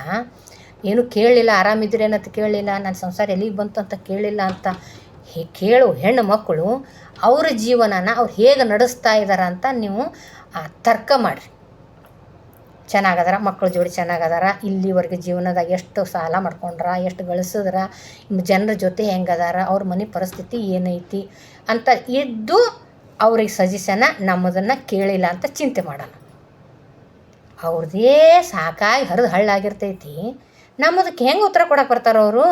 ಏನು ಕೇಳಲಿಲ್ಲ, ಆರಾಮಿದ್ರೇನಂತ ಕೇಳಲಿಲ್ಲ, ನನ್ನ ಸಂಸಾರ ಎಲ್ಲಿಗೆ ಬಂತು ಅಂತ ಕೇಳಲಿಲ್ಲ ಅಂತ ಕೇಳೋ ಹೆಣ್ಣು ಮಕ್ಕಳು ಅವ್ರ ಜೀವನನ ಅವ್ರು ಹೇಗೆ ನಡೆಸ್ತಾ ಇದ್ದಾರೆ ಅಂತ ನೀವು ತರ್ಕ ಮಾಡಿರಿ. ಚೆನ್ನಾಗದಾರ ಮಕ್ಕಳ ಜೋಡಿ, ಚೆನ್ನಾಗದಾರ, ಇಲ್ಲಿವರೆಗೆ ಜೀವನದಾಗ ಎಷ್ಟು ಸಾಲ ಮಾಡ್ಕೊಂಡ್ರ, ಎಷ್ಟು ಗಳಿಸಿದ್ರ, ಜನರ ಜೊತೆ ಹೆಂಗದಾರ, ಅವ್ರ ಮನೆ ಪರಿಸ್ಥಿತಿ ಏನೈತಿ ಅಂತ ಇದ್ದು ಅವ್ರಿಗೆ ಸಜೆಷನ್ನ ನಮ್ಮದನ್ನು ಕೇಳಿಲ್ಲ ಅಂತ ಚಿಂತೆ ಮಾಡೋಣ. ಅವ್ರದ್ದೇ ಸಾಕಾಗಿ ಹರಿದು ಹಳ್ಳಾಗಿರ್ತೈತಿ, ನಮ್ಮದಕ್ಕೆ ಹೆಂಗೆ ಉತ್ತರ ಕೊಡಕ್ಕೆ ಬರ್ತಾರ ಅವರು?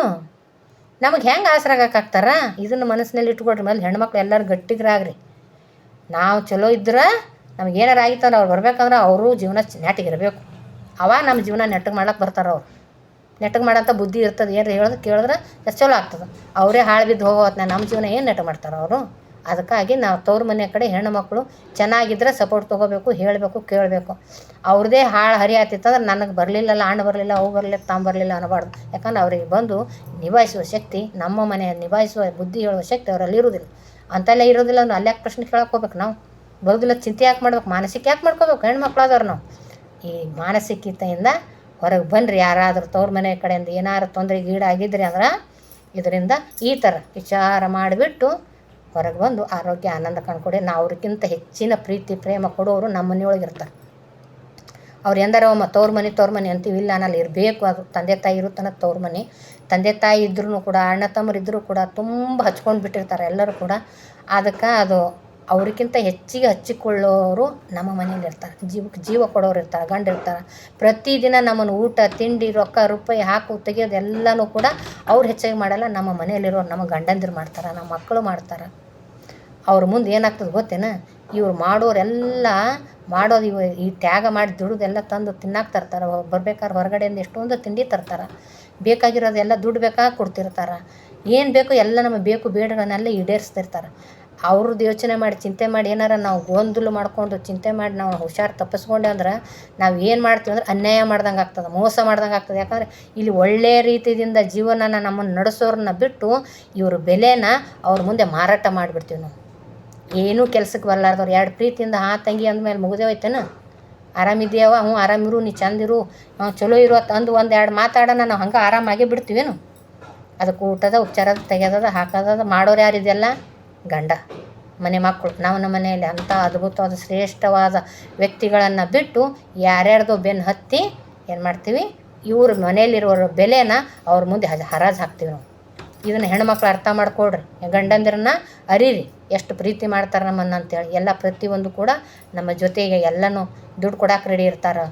ನಮಗೆ ಹೆಂಗೆ ಆಸರಾಗಕ್ಕಾಗ್ತಾರ? ಇದನ್ನು ಮನಸ್ಸಿನಲ್ಲಿ ಇಟ್ಕೊಡ್ರಿ. ಮೇಲೆ ಹೆಣ್ಮಕ್ಳು ಎಲ್ಲರೂ ಗಟ್ಟಿಗರಾಗ್ರಿ. ನಾವು ಚಲೋ ಇದ್ರೆ ನಮ್ಗೆ ಏನಾರು ಆಗಿತ್ತಂದ್ರೆ ಅವ್ರು ಬರ್ಬೇಕಂದ್ರೆ ಅವರು ಜೀವನ ನೆಟ್ಟಿಗಿರಬೇಕು. ಅವಾಗ ನಮ್ಮ ಜೀವನ ನೆಟ್ಟಗೆ ಮಾಡ್ಲಿಕ್ಕೆ ಬರ್ತಾರೆ. ಅವ್ರು ನೆಟ್ಟಗೆ ಮಾಡೋಂಥ ಬುದ್ಧಿ ಇರ್ತದೆ. ಏನಾರು ಹೇಳೋದು ಕೇಳಿದ್ರೆ ಎಷ್ಟು ಚಲೋ ಆಗ್ತದೆ. ಅವರೇ ಹಾಳು ಬಿದ್ದು ಹೋಗೋತ್ನ ನಮ್ಮ ಜೀವನ ಏನು ನೆಟ್ಟಗೆ ಮಾಡ್ತಾರೆ ಅವರು? ಅದಕ್ಕಾಗಿ ನಾವು ತವ್ರ ಮನೆ ಕಡೆ ಹೆಣ್ಣು ಮಕ್ಕಳು ಚೆನ್ನಾಗಿದ್ದರೆ ಸಪೋರ್ಟ್ ತೊಗೋಬೇಕು, ಹೇಳಬೇಕು, ಕೇಳಬೇಕು. ಅವ್ರದ್ದೇ ಹಾಳು ಹರಿಯಾತಿತ್ತಂದ್ರೆ ನನಗೆ ಬರಲಿಲ್ಲಲ್ಲ, ಹಣ್ಣು ಬರಲಿಲ್ಲ, ಅವು ಬರಲಿಲ್ಲ, ತಾವು ಬರಲಿಲ್ಲ ಅನ್ನಬಾರ್ದು. ಯಾಕಂದ್ರೆ ಅವ್ರಿಗೆ ಬಂದು ನಿಭಾಯಿಸುವ ಶಕ್ತಿ, ನಮ್ಮ ಮನೆ ನಿಭಾಯಿಸುವ ಬುದ್ಧಿ ಹೇಳುವ ಶಕ್ತಿ ಅವರಲ್ಲಿ ಇರೋದಿಲ್ಲ. ಅಂತೆಲ್ಲ ಇರೋದಿಲ್ಲ ಅಂದ್ರೆ ಅಲ್ಯಾಕೆ ಪ್ರಶ್ನೆ ಕೇಳಕ್ಕೆ ಹೋಗ್ಬೇಕು ನಾವು? ಬರೋದಿಲ್ಲ ಚಿಂತೆ ಯಾಕೆ ಮಾಡ್ಬೇಕು, ಮಾನಸಿಕ ಯಾಕೆ ಮಾಡ್ಕೋಬೇಕು? ಹೆಣ್ಮಕ್ಳಾದವ್ರು ನಾವು ಈ ಮಾನಸಿಕತೆಯಿಂದ ಹೊರಗೆ ಬನ್ನಿರಿ. ಯಾರಾದರೂ ತವ್ರ ಮನೆ ಕಡೆಯಿಂದ ಏನಾರು ತೊಂದರೆಗೆ ಈಡಾಗಿದ್ರಿ ಅಂದ್ರೆ ಇದರಿಂದ ಈ ಥರ ವಿಚಾರ ಮಾಡಿಬಿಟ್ಟು ಹೊರಗೆ ಬಂದು ಆರೋಗ್ಯ ಆನಂದ ಕಂಡುಕೊಡಿ. ನಾವು ಅವ್ರಿಗಿಂತ ಹೆಚ್ಚಿನ ಪ್ರೀತಿ ಪ್ರೇಮ ಕೊಡೋರು ನಮ್ಮ ಮನೆಯೊಳಗೆ ಇರ್ತಾರೆ. ಅವ್ರು ಎಂದಾರ ತವ್ರ ಮನೆ ಅಂತೀವಿ, ಇಲ್ಲ ಅನ್ನಲ್ಲಿ ಇರಬೇಕು. ಅದು ತಂದೆ ತಾಯಿ ಇರುತ್ತಾನ ತವ್ರ ಮನೆ. ತಂದೆ ತಾಯಿ ಇದ್ರೂ ಕೂಡ, ಅಣ್ಣ ತಮ್ಮರು ಇದ್ದರೂ ಕೂಡ ತುಂಬ ಹಚ್ಕೊಂಡು ಬಿಟ್ಟಿರ್ತಾರೆ ಎಲ್ಲರೂ ಕೂಡ. ಅದಕ್ಕೆ ಅದು ಅವ್ರಿಗಿಂತ ಹೆಚ್ಚಿಗೆ ಹಚ್ಚಿಕೊಳ್ಳೋರು ನಮ್ಮ ಮನೇಲಿ ಇರ್ತಾರೆ. ಜೀವ ಕೊಡೋರು ಇರ್ತಾರೆ, ಗಂಡು ಇರ್ತಾರೆ. ಪ್ರತಿದಿನ ನಮ್ಮನ್ನು ಊಟ ತಿಂಡಿ ರೊಕ್ಕ ರೂಪಾಯಿ ಹಾಕು ತೆಗಿಯೋದು ಎಲ್ಲನೂ ಕೂಡ ಅವ್ರು ಹೆಚ್ಚಾಗಿ ಮಾಡಲ್ಲ, ನಮ್ಮ ಮನೆಯಲ್ಲಿರೋರು ನಮ್ಮ ಗಂಡಂದಿರು ಮಾಡ್ತಾರೆ, ನಮ್ಮ ಮಕ್ಕಳು ಮಾಡ್ತಾರೆ. ಅವ್ರ ಮುಂದೆ ಏನಾಗ್ತದೆ ಗೊತ್ತೇನ? ಇವ್ರು ಮಾಡೋರೆಲ್ಲ ಮಾಡೋದು ಈ ತ್ಯಾಗ ಮಾಡಿ ದುಡ್ದೆಲ್ಲ ತಂದು ತಿನ್ನಾಕೆ ತರ್ತಾರೆ. ಬರ್ಬೇಕಾದ್ರೆ ಹೊರಗಡೆಯಿಂದ ಎಷ್ಟೊಂದು ತಿಂಡಿ ತರ್ತಾರೆ. ಬೇಕಾಗಿರೋದೆಲ್ಲ ದುಡ್ಡು ಬೇಕಾಗಿ ಕೊಡ್ತಿರ್ತಾರೆ. ಏನು ಬೇಕು ಎಲ್ಲ ನಮಗೆ ಬೇಕು ಬೇಡಗಳನ್ನೆಲ್ಲ ಈಡೇರಿಸ್ತಿರ್ತಾರೆ. ಅವ್ರದ್ದು ಯೋಚನೆ ಮಾಡಿ ಚಿಂತೆ ಮಾಡಿ ಏನಾರ ನಾವು ಗೊಂದಲು ಮಾಡ್ಕೊಂಡು ಚಿಂತೆ ಮಾಡಿ ನಾವು ಹುಷಾರು ತಪ್ಪಿಸ್ಕೊಂಡೆ ಅಂದ್ರೆ ನಾವು ಏನು ಮಾಡ್ತೀವಿ ಅಂದ್ರೆ ಅನ್ಯಾಯ ಮಾಡ್ದಂಗೆ ಆಗ್ತದೆ, ಮೋಸ ಮಾಡ್ದಂಗೆ ಆಗ್ತದೆ. ಯಾಕಂದರೆ ಇಲ್ಲಿ ಒಳ್ಳೆಯ ರೀತಿಯಿಂದ ಜೀವನನ ನಮ್ಮನ್ನು ನಡೆಸೋರನ್ನ ಬಿಟ್ಟು ಇವ್ರ ಬೆಲೆನ ಅವ್ರ ಮುಂದೆ ಮಾರಾಟ ಮಾಡಿಬಿಡ್ತೀವಿ ನಾವು. ಏನೂ ಕೆಲಸಕ್ಕೆ ಬರಲಾರ್ದವ್ರು ಎರಡು ಪ್ರೀತಿಯಿಂದ ತಂಗಿ ಅಂದಮೇಲೆ ಮುಗಿದೇ ಹೋಯ್ತೇನ? ಆರಾಮಿದೆಯವ? ಹ್ಞೂ ಆರಾಮಿರು, ನೀ ಚಂದಿರು, ಚಲೋ ಇರು ಅಂದು ಒಂದೆರಡು ಮಾತಾಡೋಣ ನಾವು ಹಂಗೆ ಆರಾಮಾಗೇ ಬಿಡ್ತೀವೇನು? ಅದಕ್ಕೆ ಊಟದ ಉಪಚಾರದ ತೆಗೆಯೋದ ಹಾಕೋದ ಮಾಡೋರು ಯಾರಿದೆಲ್ಲ ಗಂಡ ಮನೆ ಮಕ್ಕಳು. ನಮ್ಮ ಮನೆಯಲ್ಲಿ ಅಂಥ ಅದ್ಭುತವಾದ ಶ್ರೇಷ್ಠವಾದ ವ್ಯಕ್ತಿಗಳನ್ನು ಬಿಟ್ಟು ಯಾರ್ಯಾರ್ದೋ ಬೆನ್ನು ಹತ್ತಿ ಏನು ಮಾಡ್ತೀವಿ? ಇವ್ರ ಮನೆಯಲ್ಲಿರೋರ ಬೆಲೆನ ಅವ್ರ ಮುಂದೆ ಹರಾಜು ಹಾಕ್ತೀವಿ ನಾವು. ಇದನ್ನು ಹೆಣ್ಮಕ್ಳು ಅರ್ಥ ಮಾಡ್ಕೊಳ್ರಿ, ಗಂಡಂದಿರನ್ನ ಅರೀರಿ ಎಷ್ಟು ಪ್ರೀತಿ ಮಾಡ್ತಾರೆ ನಮ್ಮನ್ನು ಅಂತೇಳಿ. ಎಲ್ಲ ಪ್ರತಿಯೊಂದು ಕೂಡ ನಮ್ಮ ಜೊತೆಗೆ ಎಲ್ಲನೂ ದುಡ್ಡು ಕೊಡಕ್ಕೆ ರೆಡಿ ಇರ್ತಾರೆ.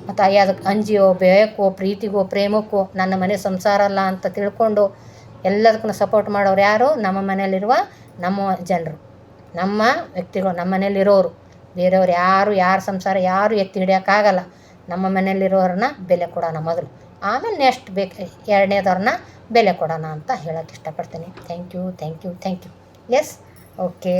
ಮತ್ತು ಅಯ್ಯ ಅದಕ್ಕೆ ಅಂಜಿಯೋ ಬೇಕೋ ಪ್ರೀತಿಗೋ ಪ್ರೇಮಕ್ಕೋ ನನ್ನ ಮನೆ ಸಂಸಾರ ಅಲ್ಲ ಅಂತ ತಿಳ್ಕೊಂಡು ಎಲ್ಲದಕ್ಕೂ ಸಪೋರ್ಟ್ ಮಾಡೋರು ಯಾರು? ನಮ್ಮ ಮನೆಯಲ್ಲಿರುವ ನಮ್ಮ ಜನರು, ನಮ್ಮ ವ್ಯಕ್ತಿಗಳು, ನಮ್ಮ ಮನೆಯಲ್ಲಿರೋರು. ಬೇರೆಯವ್ರು ಯಾರ ಸಂಸಾರ ಯಾರು ಎತ್ತಿ ಹಿಡಿಯೋಕ್ಕಾಗಲ್ಲ. ನಮ್ಮ ಮನೆಯಲ್ಲಿರೋರನ್ನ ಬೆಲೆ ಕೊಡೋಣ ಮೊದಲು, ಆಮೇಲೆ ನೆಕ್ಸ್ಟ್ ಎರಡನೇದವ್ರನ್ನ ಬೆಲೆ ಕೊಡೋಣ ಅಂತ ಹೇಳೋಕ್ಕೆ ಇಷ್ಟಪಡ್ತೀನಿ. Thank you. Yes, okay.